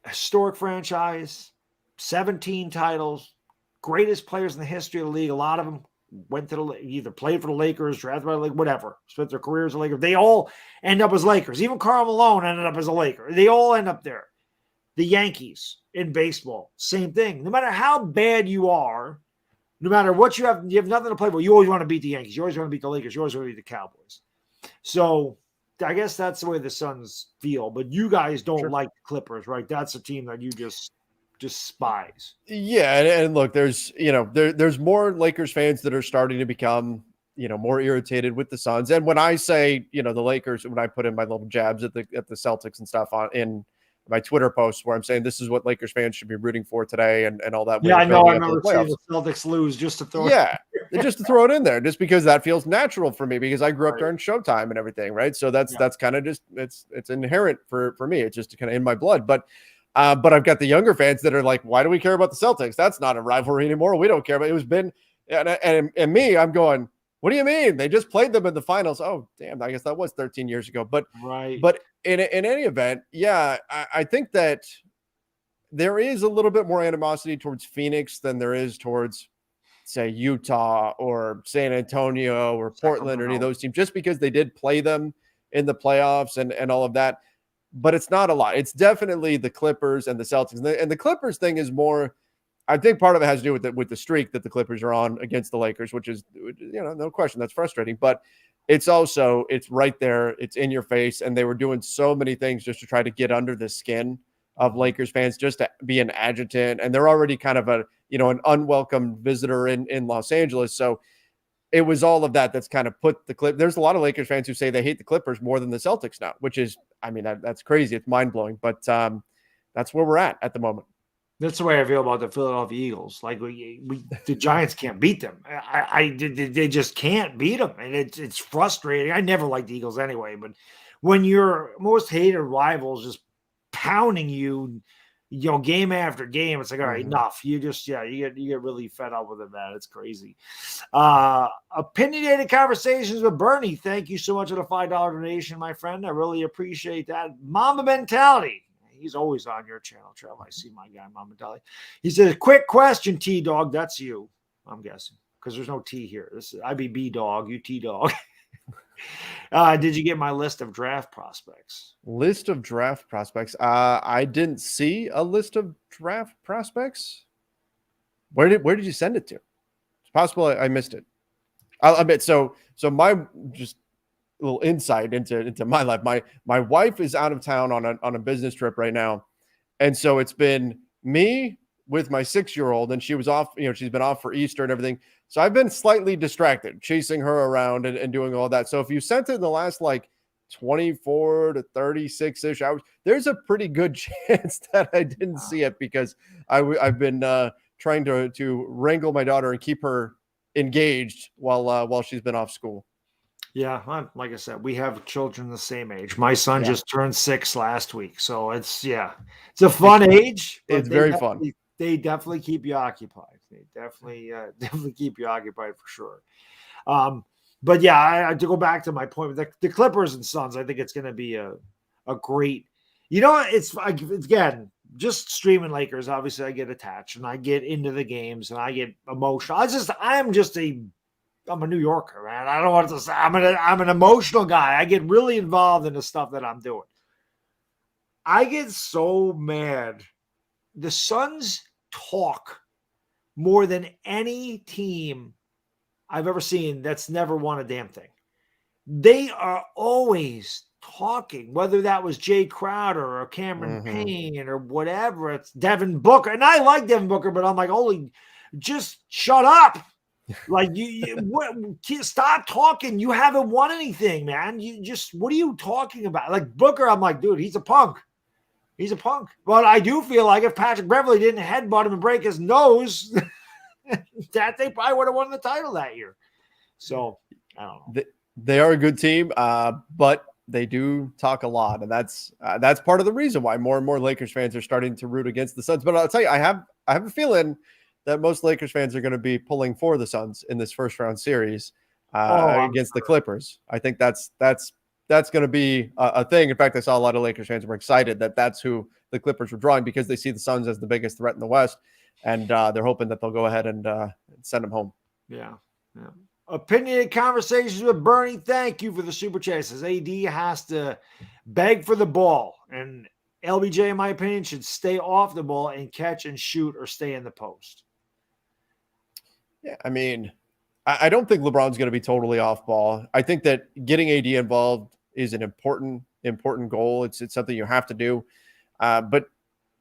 historic franchise, 17 titles, greatest players in the history of the league. A lot of them went to either played for the Lakers, drafted by the Lakers, whatever, spent their careers as Lakers. They all end up as Lakers. Even Karl Malone ended up as a Laker. They all end up there. The Yankees in baseball, same thing. No matter how bad you are, no matter what you have nothing to play for. You always want to beat the Yankees. You always want to beat the Lakers. You always want to beat the Cowboys. So I guess that's the way the Suns feel. But you guys don't like the Clippers, right? That's a team that you just despise. Yeah, and look, there's there's more Lakers fans that are starting to become more irritated with the Suns. And when I say the Lakers, when I put in my little jabs at the Celtics and stuff in my Twitter posts where I'm saying this is what Lakers fans should be rooting for today and all that. Yeah, I know. I remember seeing the Celtics lose just to throw just to throw it in there, just because that feels natural for me because I grew up during Showtime and everything, right? So that's kind of just it's inherent for me. It's just kind of in my blood. But I've got the younger fans that are like, why do we care about the Celtics? That's not a rivalry anymore. We don't care. But it was been and me, I'm going, what do you mean? They just played them in the finals. Oh, damn. I guess that was 13 years ago. But in any event, I think that there is a little bit more animosity towards Phoenix than there is towards, say, Utah or San Antonio or Portland or any of those teams, just because they did play them in the playoffs and all of that. But it's not a lot. It's definitely the Clippers and the Celtics. And the Clippers thing is more, I think part of it has to do with the streak that the Clippers are on against the Lakers, which is, no question, that's frustrating. But it's right there. It's in your face. And they were doing so many things just to try to get under the skin of Lakers fans, just to be an adjutant. And they're already kind of an unwelcome visitor in Los Angeles. So it was all of that that's kind of put the Clip. There's a lot of Lakers fans who say they hate the Clippers more than the Celtics now, which is, that's crazy. It's mind blowing, but that's where we're at the moment. That's the way I feel about the Philadelphia Eagles. Like the Giants can't beat them. They just can't beat them, and it's frustrating. I never liked the Eagles anyway, but when your most hated rivals just pounding you, game after game, it's like, all right, enough. You just you get really fed up with it, man. It's crazy. Opinionated Conversations with Bernie. Thank you so much for the $5 donation, my friend. I really appreciate that. Mamba Mentality. He's always on your channel, Trev. I see my guy, Mamba Mentality. He says, quick question, T-Dog. That's you, I'm guessing, because there's no T here. I be B-Dog, you T-Dog. Did you get my list of draft prospects? List of draft prospects. I didn't see a list of draft prospects. Where did you send it to? It's possible I missed it. I'll admit. So my just a little insight into my life. My wife is out of town on a business trip right now, and so it's been me with my 6-year-old, and she was off. She's been off for Easter and everything. So I've been slightly distracted, chasing her around and doing all that. So if you sent it in the last 24 to 36-ish hours, there's a pretty good chance that I didn't see it because I've been trying to wrangle my daughter and keep her engaged while she's been off school. Yeah, like I said, we have children the same age. My son just turned 6 last week, so it's a fun age. It's very fun. They definitely keep you occupied. They definitely keep you occupied for sure. But yeah, to go back to my point, the Clippers and Suns, I think it's going to be a great. It's again just streaming Lakers. Obviously, I get attached and I get into the games and I get emotional. I'm a New Yorker, man. I don't want to say I'm an emotional guy. I get really involved in the stuff that I'm doing. I get so mad. The Suns talk more than any team I've ever seen that's never won a damn thing. they are always talking, whether that was Jay Crowder or Cameron Payne or whatever. It's Devin Booker. And I like Devin Booker, but I'm like, holy, just shut up. Like stop talking. You haven't won anything, man. What are you talking about? Like Booker, I'm like, dude, he's a punk. He's a punk. But I do feel like if Patrick Beverley didn't headbutt him and break his nose, that they probably would have won the title that year. So I don't know. They are a good team, but they do talk a lot, and that's part of the reason why more and more Lakers fans are starting to root against the Suns. But I'll tell you, I have a feeling that most Lakers fans are going to be pulling for the Suns in this first round series against the Clippers. I think that's going to be a thing. In fact, I saw a lot of Lakers fans were excited that that's who the Clippers were drawing because they see the Suns as the biggest threat in the West, and they're hoping that they'll go ahead and send them home. Yeah. Opinionated Conversations with Bernie. Thank you for the super chat. It says AD has to beg for the ball, and LBJ, in my opinion, should stay off the ball and catch and shoot or stay in the post. Yeah, I mean, I don't think LeBron's going to be totally off ball. I think that getting AD involved is an important goal. It's something you have to do. But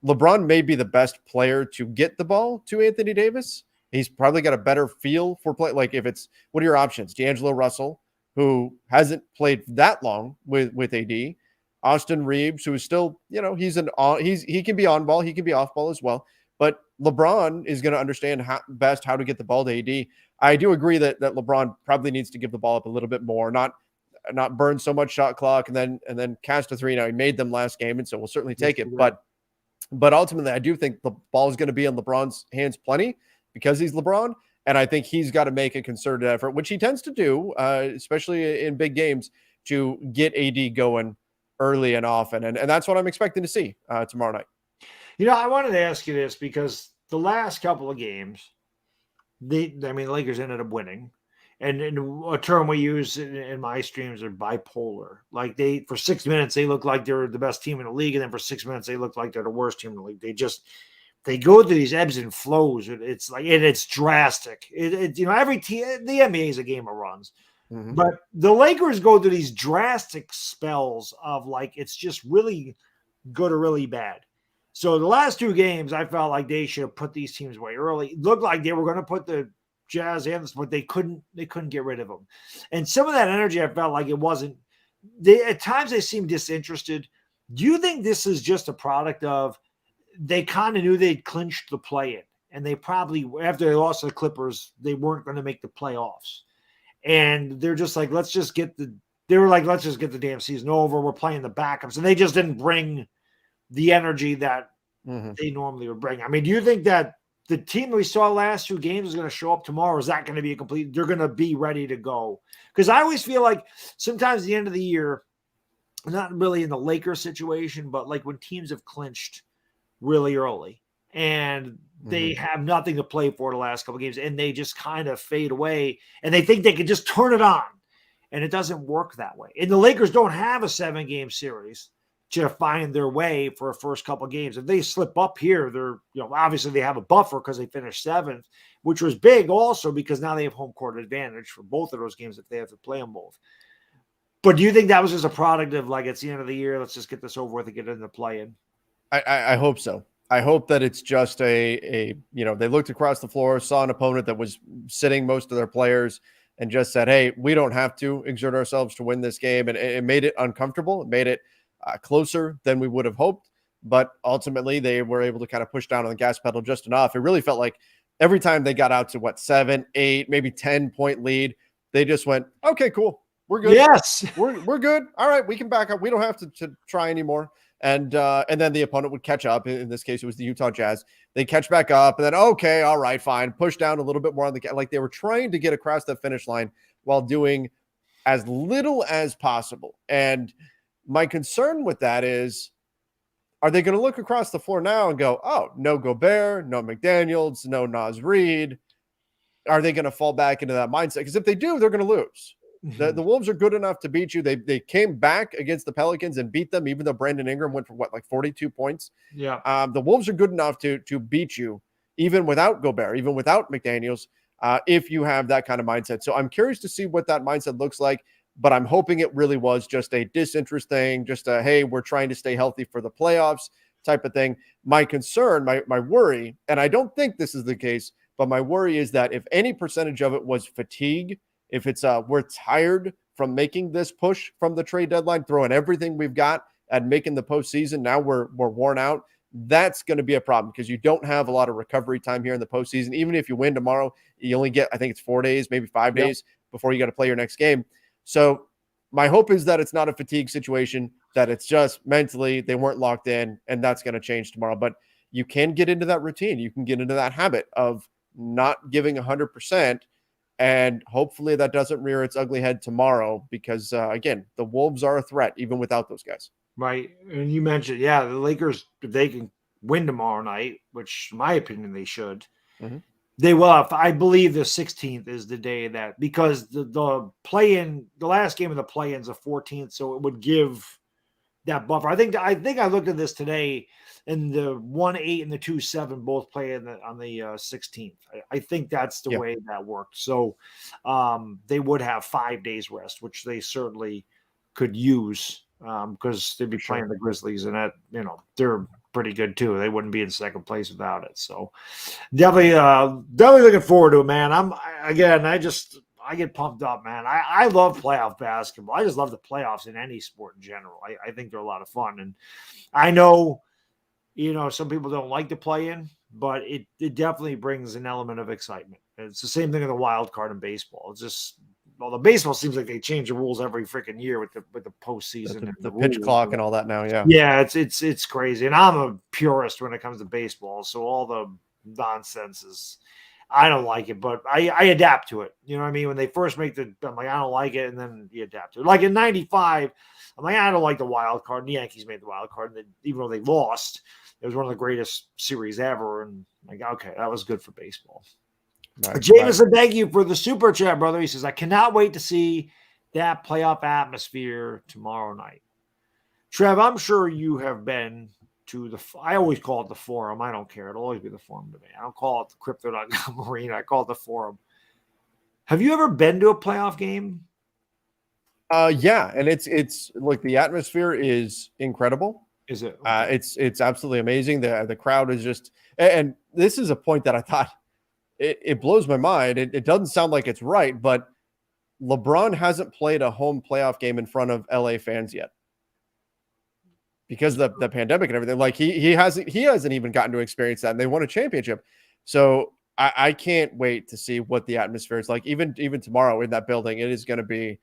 LeBron may be the best player to get the ball to Anthony Davis. He's probably got a better feel for play. Like if it's, what are your options? D'Angelo Russell, who hasn't played that long with AD. Austin Reaves, who is still, he can be on ball. He can be off ball as well. But LeBron is going to understand how to get the ball to AD. I do agree that LeBron probably needs to give the ball up a little bit more, not burn so much shot clock and then cast a three. Now he made them last game, and so we'll certainly take it. But ultimately, I do think the ball is going to be in LeBron's hands plenty because he's LeBron, and I think he's got to make a concerted effort, which he tends to do, especially in big games, to get AD going early and often, and that's what I'm expecting to see tomorrow night. I wanted to ask you this because the last couple of games, the Lakers ended up winning. And a term we use in my streams are bipolar. Like for 6 minutes, they look like they're the best team in the league. And then for 6 minutes, they look like they're the worst team in the league. They go through these ebbs and flows. It's like, and it's drastic. Every team, the NBA is a game of runs. Mm-hmm. But the Lakers go through these drastic spells of like, it's just really good or really bad. So the last two games, I felt like they should have put these teams away early. It looked like they were going to put the Jazz in, but they couldn't get rid of them. And some of that energy, I felt like it wasn't. At times they seemed disinterested. Do you think this is just a product of they kind of knew they'd clinched the play-in, and they probably, after they lost to the Clippers, they weren't going to make the playoffs, and they're just like, let's just get the damn season over. We're playing the backups, and they just didn't bring the energy that they normally would bring. I mean, do you think that the team we saw last two games is going to show up tomorrow? Or is that going to be they're going to be ready to go? Because I always feel like sometimes at the end of the year, not really in the Lakers situation, but like when teams have clinched really early and they have nothing to play for the last couple of games and they just kind of fade away and they think they can just turn it on, and it doesn't work that way. And the Lakers don't have a 7-game series to find their way for a first couple of games. If they slip up here, they're, obviously they have a buffer because they finished 7th, which was big also because now they have home court advantage for both of those games if they have to play them both. But do you think that was just a product of like, it's the end of the year, let's just get this over with and get into play-in? I hope so. I hope that it's just they looked across the floor, saw an opponent that was sitting most of their players and just said, hey, we don't have to exert ourselves to win this game. And it made it uncomfortable. It made it closer than we would have hoped, but ultimately they were able to kind of push down on the gas pedal just enough. It really felt like every time they got out to 7, 8, maybe 10-point lead, they just went, okay, cool. We're good. Yes. We're good. All right. We can back up. We don't have to try anymore. And then the opponent would catch up. In this case, it was the Utah Jazz. They catch back up and then, okay, all right, fine. Push down a little bit more on like they were trying to get across the finish line while doing as little as possible. And my concern with that is, are they going to look across the floor now and go, oh, no Gobert, no McDaniels, no Naz Reid? Are they going to fall back into that mindset? Because if they do, they're going to lose. The Wolves are good enough to beat you. They came back against the Pelicans and beat them, even though Brandon Ingram went for 42 points. Yeah. The Wolves are good enough to beat you, even without Gobert, even without McDaniels, if you have that kind of mindset. So I'm curious to see what that mindset looks like. but I'm hoping it really was just a disinterest thing, just a, hey, we're trying to stay healthy for the playoffs type of thing. My concern, my worry, and I don't think this is the case, but my worry is that if any percentage of it was fatigue, if it's we're tired from making this push from the trade deadline, throwing everything we've got at making the postseason, now we're worn out, that's going to be a problem because you don't have a lot of recovery time here in the postseason. Even if you win tomorrow, you only get, I think it's 4 days, maybe 5 days before you got to play your next game. So my hope is that it's not a fatigue situation, that it's just mentally they weren't locked in, and that's going to change tomorrow. But you can get into that routine. You can get into that habit of not giving 100%, and hopefully that doesn't rear its ugly head tomorrow because, again, the Wolves are a threat even without those guys. Right. And you mentioned, the Lakers, if they can win tomorrow night, which in my opinion they should, they will have, I believe the 16th is the day that, because the play-in, the last game of the play-in is the 14th, so it would give that buffer. I think I looked at this today, and the 1-8 and the 2-7 both play on the 16th. I think that's the way that worked. So they would have 5 days rest, which they certainly could use. Because they'd be playing the Grizzlies, and that, they're pretty good too. They wouldn't be in second place without it. So definitely looking forward to it, man. I get pumped up, man. I love playoff basketball. I just love the playoffs in any sport in general. I think they're a lot of fun, and I know, some people don't like to play in, but it definitely brings an element of excitement. It's the same thing in the wild card in baseball. It's just, the baseball seems like they change the rules every freaking year with the postseason, the pitch clock and all that now. Yeah, it's crazy. And I'm a purist when it comes to baseball, so all the nonsense is, I don't like it, but I adapt to it. You know what I mean? When they first I'm like, I don't like it, and then you adapt to it. Like in '95, I'm like, I don't like the wild card. And the Yankees made the wild card, and even though they lost, it was one of the greatest series ever. And like, okay, that was good for baseball. Right, Jameson, thank you for the super chat, brother. He says, I cannot wait to see that playoff atmosphere tomorrow night. Trev, I'm sure you have been to I always call it the Forum. I don't care. It'll always be the Forum to me. I don't call it the Crypto.com Arena. I call it the Forum. Have you ever been to a playoff game? Yeah, and it's like the atmosphere is incredible. Is it? Okay. It's absolutely amazing. The crowd is just, and this is a point that I thought, it blows my mind. It doesn't sound like it's right, but LeBron hasn't played a home playoff game in front of LA fans yet because of the pandemic and everything. Like he hasn't even gotten to experience that, and they won a championship. So I can't wait to see what the atmosphere is like. Even tomorrow in that building, it is going to be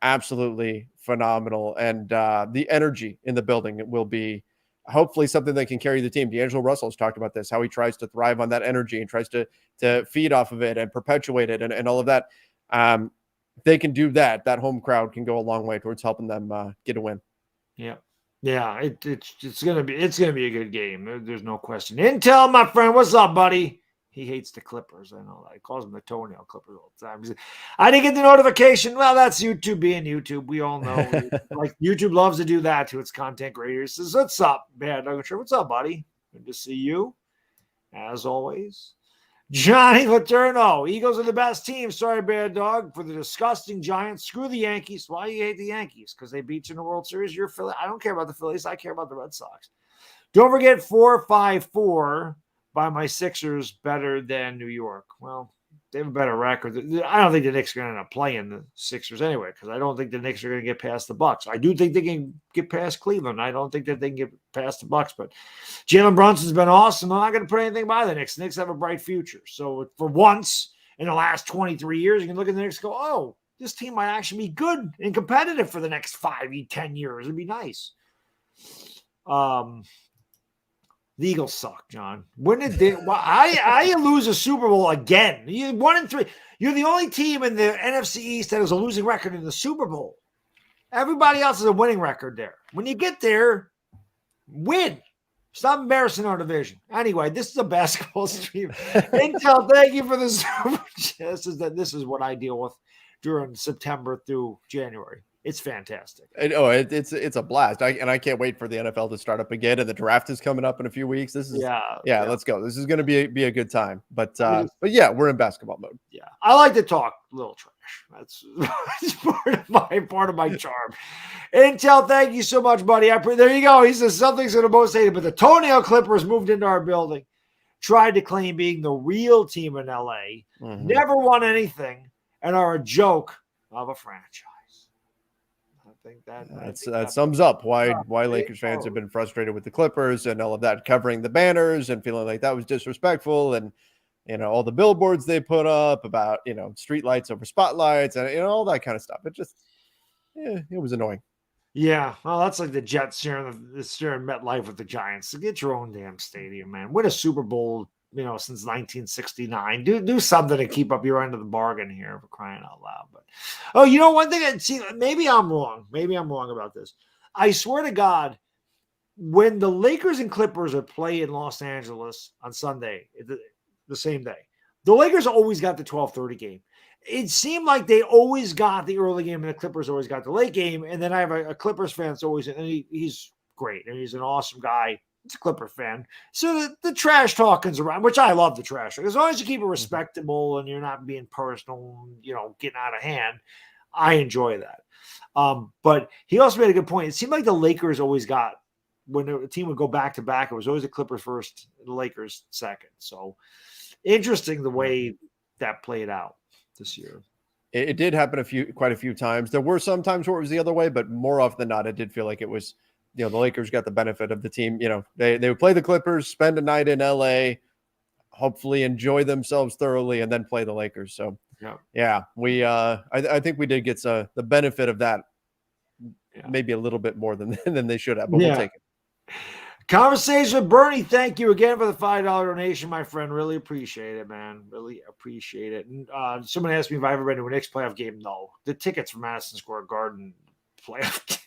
absolutely phenomenal, and the energy in the building will be hopefully something that can carry the team. D'Angelo Russell has talked about this, how he tries to thrive on that energy and tries to feed off of it and perpetuate it and all of that. They can do that. That home crowd can go a long way towards helping them get a win. Yeah. Yeah. It's going to be a good game. There's no question. Intel, my friend, what's up, buddy? He hates the Clippers. I know that. He calls them the toenail Clippers all the time. He said, I didn't get the notification. Well, that's YouTube being YouTube. We all know. Like YouTube loves to do that to its content creators. Says, what's up, Baddog? What's up, buddy? Good to see you, as always. Johnny Laterno. Eagles are the best team. Sorry, Baddog, for the disgusting Giants. Screw the Yankees. Why do you hate the Yankees? Because they beat you in the World Series. You're Philly. I don't care about the Phillies. I care about the Red Sox. Don't forget 4-5-4. By my Sixers better than New York. Well, they have a better record. I don't think the Knicks are going to end up playing the Sixers anyway, because I don't think the Knicks are going to get past the Bucks. I do think they can get past Cleveland. I don't think that they can get past the Bucks, but Jalen Brunson's been awesome. I'm not going to put anything by the Knicks. The Knicks have a bright future. So for once in the last 23 years, you can look at the Knicks and go, oh, this team might actually be good and competitive for the next 5-10 years. It'd be nice. The Eagles suck, John. When did they? I lose a Super Bowl again. You 1-3. You're the only team in the NFC East that has a losing record in the Super Bowl. Everybody else has a winning record there. When you get there, win. Stop embarrassing our division. Anyway, this is a basketball stream. Intel, thank you for the Super Chat. This is what I deal with during September through January. It's fantastic. It's a blast. I can't wait for the NFL to start up again, and the draft is coming up in a few weeks. This is yeah. Let's go. This is going to be a good time. But yeah, we're in basketball mode. Yeah, I like to talk a little trash. That's part of my charm. Intel, thank you so much, buddy. There you go. He says something's going to most hated, but the toenail clippers moved into our building, tried to claim being the real team in LA, never won anything, and are a joke of a franchise. I think that sums up why Lakers fans have been frustrated with the Clippers and all of that, covering the banners and feeling like that was disrespectful, and all the billboards they put up about street lights over spotlights and all that kind of stuff. It just it was annoying. Yeah, well, that's like the Jets sharing MetLife with the Giants. Get your own damn stadium, man. Win a Super Bowl, since 1969. Do something to keep up your end of the bargain here, for crying out loud. But one thing, maybe I'm wrong. Maybe I'm wrong about this. I swear to God, when the Lakers and Clippers would play in Los Angeles on Sunday, the same day, the Lakers always got the 12:30 game. It seemed like they always got the early game and the Clippers always got the late game. And then I have a Clippers fan that's always, and he's great. And he's an awesome guy. He's a Clipper fan. So the trash talking's around, which I love the trash talk. As long as you keep it respectable and you're not being personal, getting out of hand, I enjoy that. But he also made a good point. It seemed like the Lakers always got, when a team would go back to back, it was always the Clippers first, the Lakers second. So interesting the way that played out this year. It did happen quite a few times. There were some times where it was the other way, but more often than not, it did feel like it was, the Lakers got the benefit of the team. They would play the Clippers, spend a night in LA, hopefully enjoy themselves thoroughly, and then play the Lakers. So we I think we did get the benefit of that, maybe a little bit more than they should have, but we'll take it. Conversation with Bernie. Thank you again for the $5 donation, my friend. Really appreciate it, man. Really appreciate it. And someone asked me if I ever been to a Knicks playoff game. No, the tickets for Madison Square Garden playoff,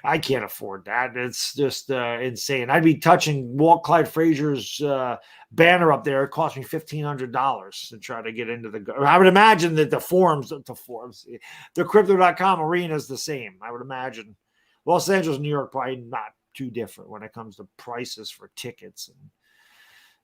I can't afford that. It's just insane. I'd be touching Walt Clyde Frazier's banner up there. It cost me $1,500 to try to get into I would imagine that the Crypto.com arena is the same. I would imagine Los Angeles, New York, probably not too different when it comes to prices for tickets and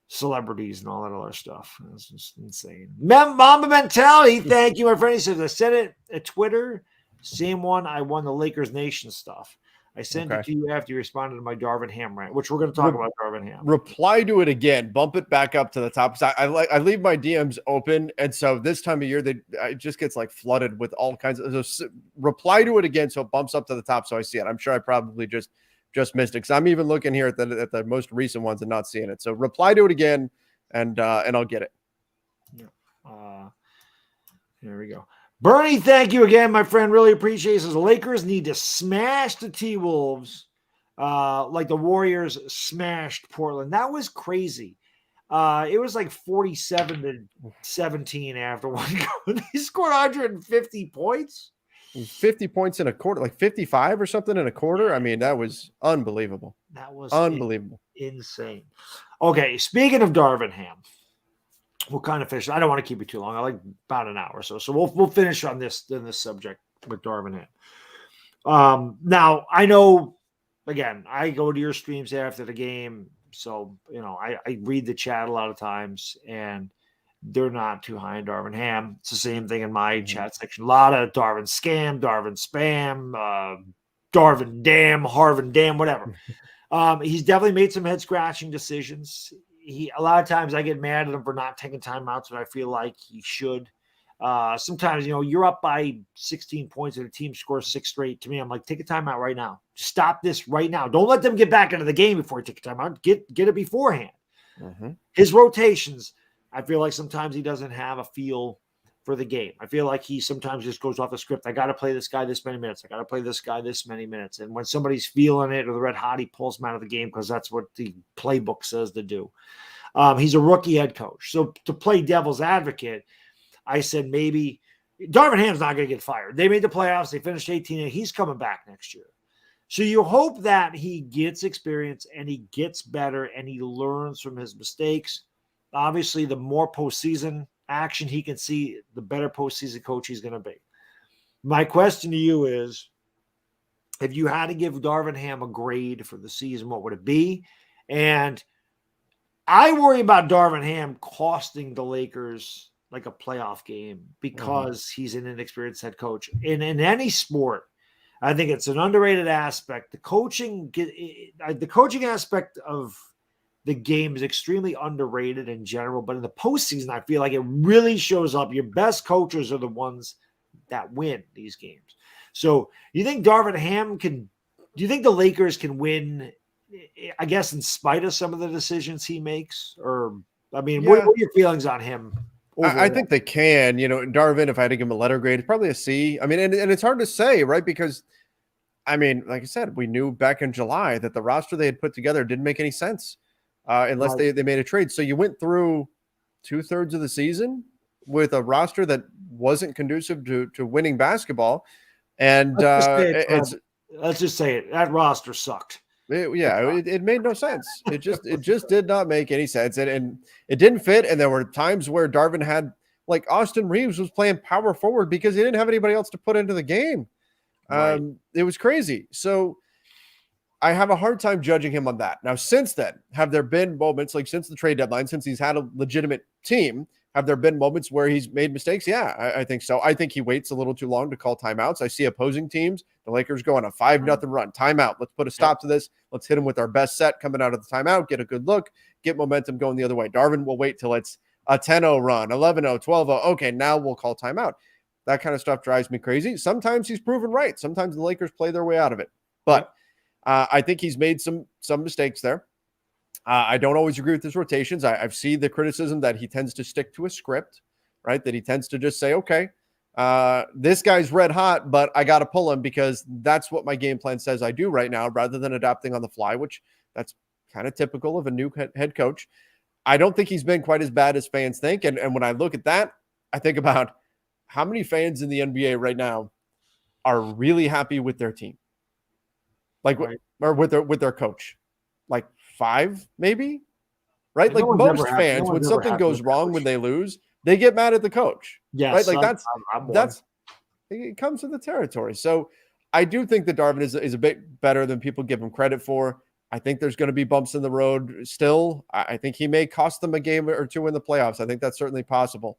celebrities and all that other stuff. It's just insane. Mamba Mentality, thank you, my friend. He says, I said it at Twitter, same one I won the Lakers Nation stuff. I sent it to you after you responded to my Darvin Ham rant, which we're going to talk about Darvin Ham. Reply to it again. Bump it back up to the top. I leave my DMs open, and so this time of year, it just gets like flooded with all kinds of. So reply to it again, so it bumps up to the top, so I see it. I'm sure I probably just missed it, because I'm even looking here at the most recent ones and not seeing it. So reply to it again, and I'll get it. Here we go. Bernie, thank you again, my friend. Really appreciate it. Says the Lakers need to smash the T-Wolves like the Warriors smashed Portland. That was crazy. It was like 47-17 after one goal. They scored 150 points. 50 points in a quarter, like 55 or something in a quarter. I mean, that was unbelievable. That was unbelievable. Insane. Okay, speaking of Darvin Ham, we'll kind of finish. I don't want to keep it too long. I like about an hour or so. So we'll finish on this subject with Darvin Ham. Now, I know, again, I go to your streams after the game. So, I read the chat a lot of times, and they're not too high in Darvin Ham. It's the same thing in my chat section. A lot of Darvin scam, Darvin spam, Darvin damn, Harvin damn, whatever. He's definitely made some head scratching decisions. A lot of times I get mad at him for not taking timeouts when I feel like he should. Sometimes, you're up by 16 points and the team scores 6 straight. To me, I'm like, take a timeout right now. Stop this right now. Don't let them get back into the game before you take a timeout. Get it beforehand. His rotations, I feel like sometimes he doesn't have a feel for the game. I feel like he sometimes just goes off the script. I got to play this guy this many minutes. I got to play this guy this many minutes. And when somebody's feeling it or the red hot, he pulls him out of the game because that's what the playbook says to do. He's a rookie head coach. So to play devil's advocate, I said maybe Darvin Ham's not going to get fired. They made the playoffs. They finished 18, and he's coming back next year. So you hope that he gets experience and he gets better and he learns from his mistakes. Obviously, the more postseason action he can see, the better postseason coach he's going to be. My question to you is, if you had to give Darvin Ham a grade for the season, what would it be? And I worry about Darvin Ham costing the Lakers like a playoff game because he's an inexperienced head coach. In any sport, I think it's an underrated aspect. The coaching aspect of the game is extremely underrated in general, but in the postseason, I feel like it really shows up. Your best coaches are the ones that win these games. So you think Darvin Ham do you think the Lakers can win, I guess, in spite of some of the decisions he makes? Or, I mean, what are your feelings on him? I think they can. Darvin, if I had to give him a letter grade, it's probably a C. I mean, and it's hard to say, right? Because, I mean, like I said, we knew back in July that the roster they had put together didn't make any sense unless they made a trade. So you went through 2/3 of the season with a roster that wasn't conducive to winning basketball. And let's just say it. That roster sucked. It made no sense. It just did not make any sense. And it didn't fit. And there were times where Darvin had, like, Austin Reaves was playing power forward because he didn't have anybody else to put into the game. Right. It was crazy. So I have a hard time judging him on that. Now, since then, have there been moments, like since the trade deadline, since he's had a legitimate team, have there been moments where he's made mistakes? Yeah, I think so. I think he waits a little too long to call timeouts. I see opposing teams, the Lakers go on a 5-0 run. Timeout. Let's put a stop to this. Let's hit him with our best set coming out of the timeout, get a good look, get momentum going the other way. Darvin will wait till it's a 10-0 run, 11-0, 12-0. Okay, now we'll call timeout. That kind of stuff drives me crazy. Sometimes he's proven right. Sometimes the Lakers play their way out of it. But I think he's made some mistakes there. I don't always agree with his rotations. I've seen the criticism that he tends to stick to a script, right? That he tends to just say, okay, this guy's red hot, but I got to pull him because that's what my game plan says I do right now, rather than adapting on the fly, which that's kind of typical of a new head coach. I don't think he's been quite as bad as fans think. And when I look at that, I think about how many fans in the NBA right now are really happy with their team, like, or with their coach, like 5, maybe, right? Like most fans, when something goes wrong, when they lose, they get mad at the coach. Yes, right? Like that's it comes with the territory. So I do think that Darvin is a bit better than people give him credit for. I think there's going to be bumps in the road still. I think he may cost them a game or two in the playoffs. I think that's certainly possible.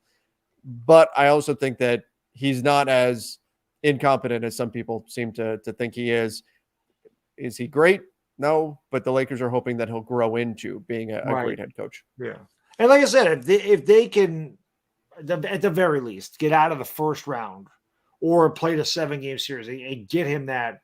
But I also think that he's not as incompetent as some people seem to think he is. Is he great? No, but the Lakers are hoping that he'll grow into being a great head coach. Yeah. And like I said, if they can, at the very least, get out of the first round or play the 7-game series and get him that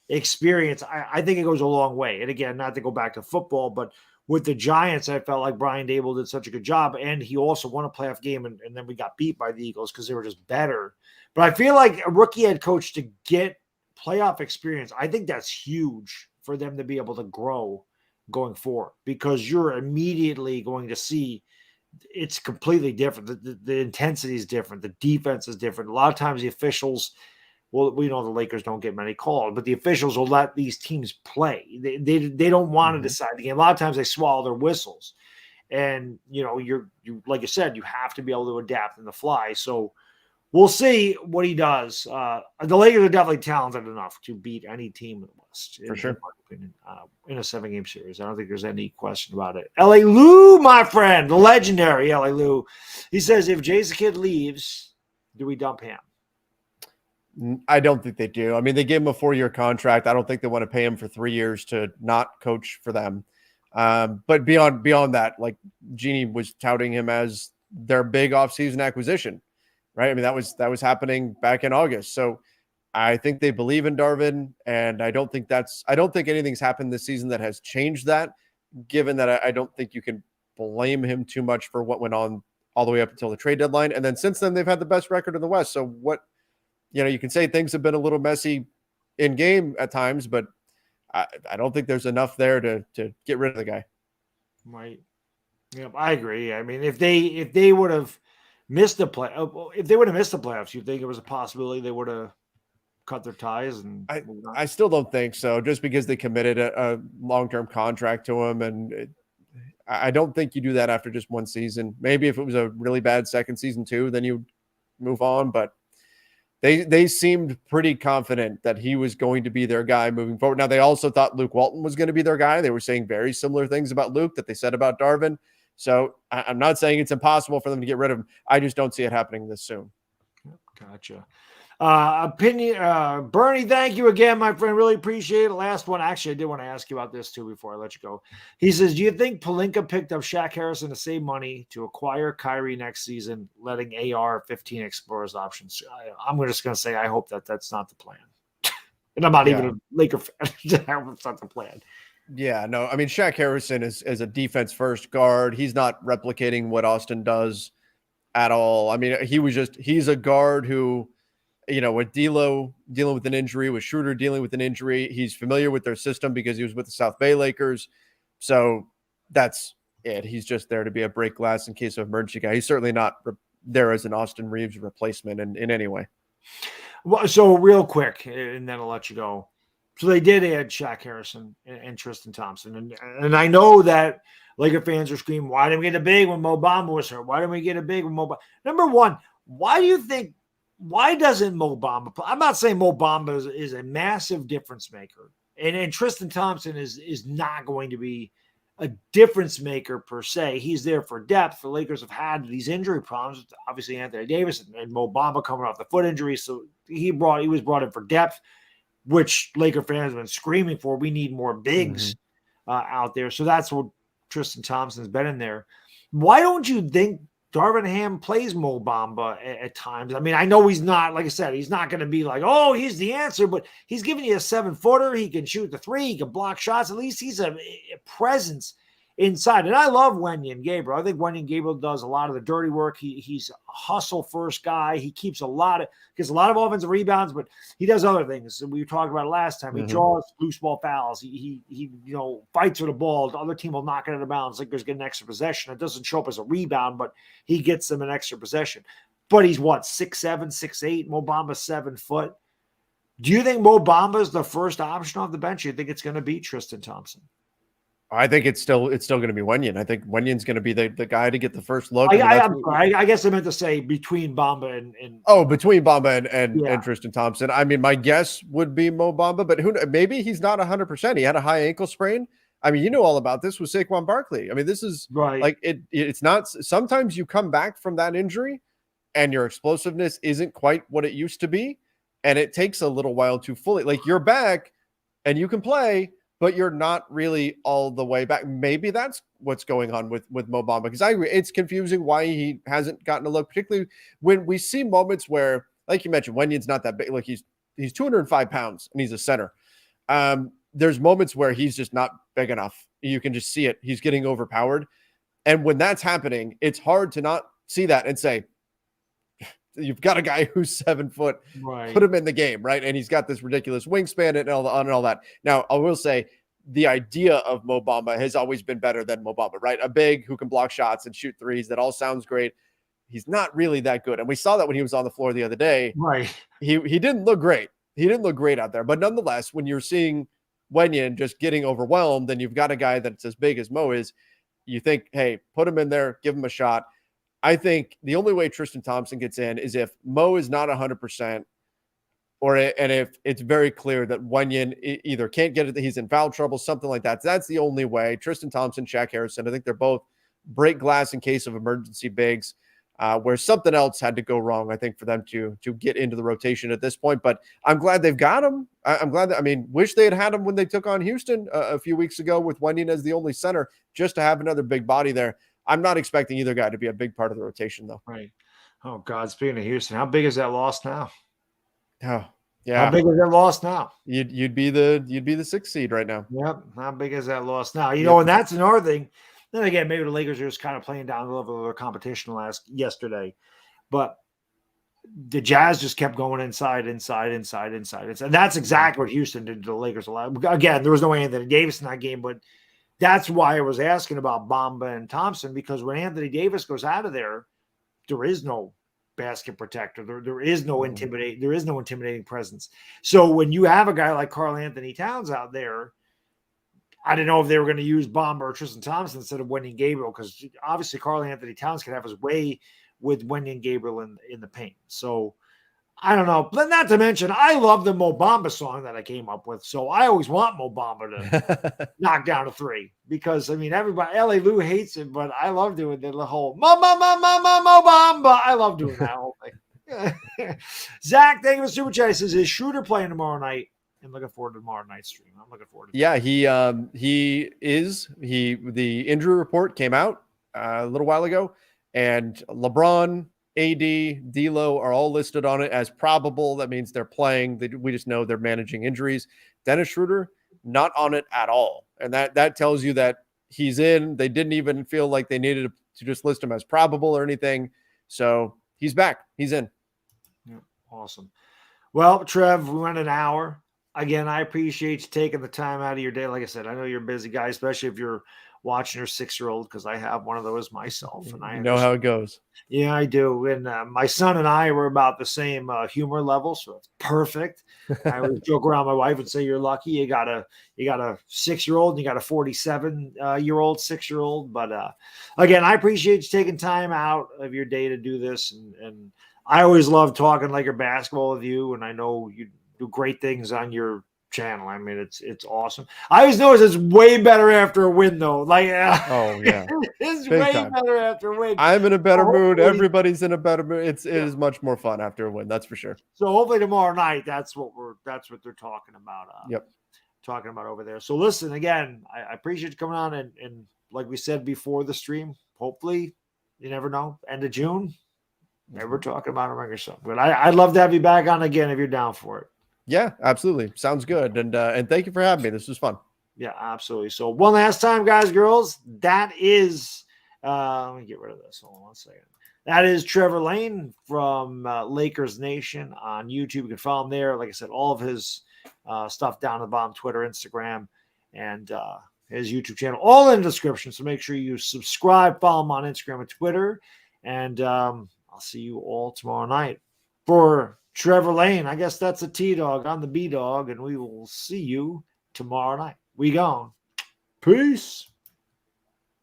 experience, I think it goes a long way. And again, not to go back to football, but with the Giants, I felt like Brian Daboll did such a good job. And he also won a playoff game, and then we got beat by the Eagles because they were just better. But I feel like a rookie head coach to get playoff experience, I think that's huge for them to be able to grow going forward, because you're immediately going to see it's completely different. The intensity is different. The defense is different. A lot of times the officials, well, we know the Lakers don't get many calls, but the officials will let these teams play. They don't want to decide the game. A lot of times they swallow their whistles. And, you like I said, you have to be able to adapt in the fly. So we'll see what he does. The Lakers are definitely talented enough to beat any team in the West. For sure. In my opinion, in a 7-game series. I don't think there's any question about it. L.A. Lou, my friend, the legendary L.A. Lou. He says, if Jason Kidd leaves, do we dump Ham? I don't think they do. I mean, they gave him a 4-year contract. I don't think they want to pay him for 3 years to not coach for them. But beyond that, like Jeannie was touting him as their big offseason acquisition, right? I mean, that was happening back in August. So I think they believe in Darvin, and I don't think anything's happened this season that has changed that, given that I don't think you can blame him too much for what went on all the way up until the trade deadline. And then since then, they've had the best record in the West. So you can say things have been a little messy in game at times, but I don't think there's enough there to get rid of the guy. Right. Yeah, I agree. I mean, if they would have missed the playoffs, you think it was a possibility they would have cut their ties? And I still don't think so, just because they committed a long-term contract to him, and I don't think you do that after just one season. Maybe if it was a really bad second season too, then you move on, but they seemed pretty confident that he was going to be their guy moving forward. Now, they also thought Luke Walton was going to be their guy. They were saying very similar things about Luke that they said about Darvin. So I'm not saying it's impossible for them to get rid of him. I just don't see it happening this soon. Gotcha. Bernie, thank you again, my friend. Really appreciate it. Last one. Actually, I did want to ask you about this too before I let you go. He says, do you think Pelinka picked up Shaq Harrison to save money to acquire Kyrie next season, letting AR-15 explore his options? I'm just going to say I hope that's not the plan. And I'm not even a Laker fan. I hope it's not the plan. Yeah, no. I mean, Shaq Harrison is a defense-first guard. He's not replicating what Austin does at all. I mean, he's a guard who, with D'Lo dealing with an injury, with Schroeder dealing with an injury, he's familiar with their system because he was with the South Bay Lakers. So that's it. He's just there to be a break glass in case of emergency guy. He's certainly not there as an Austin Reaves replacement in any way. Well, so real quick, and then I'll let you go. So they did add Shaq Harrison and Tristan Thompson. And I know that Laker fans are screaming, why didn't we get a big when Mo Bamba was hurt? Why didn't we get a big when Mo Bamba? Number one, why doesn't Mo Bamba play? I'm not saying Mo Bamba is a massive difference maker. And Tristan Thompson is not going to be a difference maker per se. He's there for depth. The Lakers have had these injury problems. Obviously, Anthony Davis and Mo Bamba coming off the foot injury. So he was brought in for depth, which Laker fans have been screaming for. We need more bigs out there. So that's what Tristan Thompson's been in there. Why don't you think Darvin Ham plays Mo Bamba at times? I mean, I know he's not, like I said, he's not going to be like, oh, he's the answer, but he's giving you a 7-footer. He can shoot the three. He can block shots. At least he's a presence inside. And I love Wenyen Gabriel. I think Wenyen Gabriel does a lot of the dirty work. He's a hustle first guy. He gets a lot of offensive rebounds, but he does other things. We talked about it last time. He draws loose ball fouls. He fights for the ball. The other team will knock it out of bounds. Lakers get an extra possession. It doesn't show up as a rebound, but he gets them an extra possession. But he's 6'7", 6'8". Mo Bamba's 7 foot. Do you think Mo Bamba is the first option off the bench? You think it's going to be Tristan Thompson? I think it's still going to be Wenyen. I think Wenyen's going to be the guy to get the first look. I guess I meant to say between Bamba and between Bamba and Tristan Thompson. I mean, my guess would be Mo Bamba, but maybe he's not 100%. He had a high ankle sprain. I mean, you know all about this with Saquon Barkley. I mean, this is right. Like it's not. Sometimes you come back from that injury, and your explosiveness isn't quite what it used to be, and it takes a little while to fully you're back, and you can play, but you're not really all the way back. Maybe that's what's going on with Mo Bamba, because I agree. It's confusing why he hasn't gotten a look, particularly when we see moments where, like you mentioned, Wenyen's not that big. Like he's 205 pounds and he's a center. There's moments where he's just not big enough. You can just see it. He's getting overpowered. And when that's happening, it's hard to not see that and say, you've got a guy who's 7 foot, right. Put him in the game, right? And he's got this ridiculous wingspan and all that. Now, I will say the idea of Mo Bamba has always been better than Mo Bamba, right? A big who can block shots and shoot threes. That all sounds great. He's not really that good. And we saw that when he was on the floor the other day. Right. He didn't look great. He didn't look great out there. But nonetheless, when you're seeing Wenyen just getting overwhelmed and you've got a guy that's as big as Mo is, you think, hey, put him in there, give him a shot. I think the only way Tristan Thompson gets in is if Mo is not 100%, and if it's very clear that Wenyen either can't get it, that he's in foul trouble, something like that. That's the only way. Tristan Thompson, Shaq Harrison, I think they're both break glass in case of emergency bigs, where something else had to go wrong, I think, for them to get into the rotation at this point. But I'm glad they've got him. I'm glad that, wish they had him when they took on Houston a few weeks ago with Wenyen as the only center, just to have another big body there. I'm not expecting either guy to be a big part of the rotation, though. Right. Oh, God. Speaking of Houston, how big is that loss now? Oh, yeah. How big is that loss now? You'd be the 6th seed right now. Yep. How big is that loss now? And that's another thing. Then again, maybe the Lakers are just kind of playing down the level of their competition yesterday. But the Jazz just kept going inside. And that's exactly what Houston did to the Lakers. Again, there was no Anthony Davis in that game, but that's why I was asking about Bamba and Thompson, because when Anthony Davis goes out of there, there is no basket protector. There is no intimidating presence. So when you have a guy like Karl Anthony Towns out there, I didn't know if they were going to use Bamba or Tristan Thompson instead of Wenyen Gabriel, because obviously Karl Anthony Towns can have his way with Wenyen Gabriel in the paint. So I don't know. But not to mention, I love the Mo Bamba song that I came up with. So I always want Mo Bamba to knock down a 3 because, I mean, everybody, LA Lou hates it, but I love doing the whole Mo Bamba. I love doing that whole thing. Zach, thank you for super chat. He says, is Schroeder playing tomorrow night? I'm looking forward to tomorrow night's stream. I'm looking forward to Yeah, he is. The injury report came out a little while ago, and LeBron, AD, D'Lo are all listed on it as probable. That means they're playing. We just know they're managing injuries. Dennis Schroeder, not on it at all. And that tells you that he's in. They didn't even feel like they needed to just list him as probable or anything. So he's back. He's in. Yeah, awesome. Well, Trev, we went an hour. Again, I appreciate you taking the time out of your day. Like I said, I know you're a busy guy, especially if you're watching your 6-year-old, because I have one of those myself. And I know how it goes. Yeah, I do. And my son and I were about the same humor level, so it's perfect. I always joke around my wife and say, "You're lucky you got a 6-year-old and you got a 47-year-old 6-year-old." But again, I appreciate you taking time out of your day to do this, and I always love talking Laker basketball with you, and I know you do great things on your channel. I mean, it's awesome. I always notice it's way better after a win, though. Like, oh yeah, it's big way time. Better after a win. I'm in a better mood. Everybody's in a better mood. It is much more fun after a win. That's for sure. So hopefully tomorrow night, that's what they're talking about. Talking about over there. So listen, again, I appreciate you coming on, and like we said before the stream, hopefully, you never know, end of June, maybe we're talking about a ring or something. But I'd love to have you back on again if you're down for it. Yeah, absolutely. Sounds good. And thank you for having me. This was fun. Yeah, absolutely. So one last time, guys, girls, that is, let me get rid of this. Hold on one second. That is Trevor Lane from Lakers Nation on YouTube. You can follow him there. Like I said, all of his stuff down at the bottom, Twitter, Instagram, and his YouTube channel, all in the description. So make sure you subscribe, follow him on Instagram and Twitter. And I'll see you all tomorrow night for Trevor Lane. I guess that's a T-Dog. I'm the B-Dog, and we will see you tomorrow night. We gone. Peace.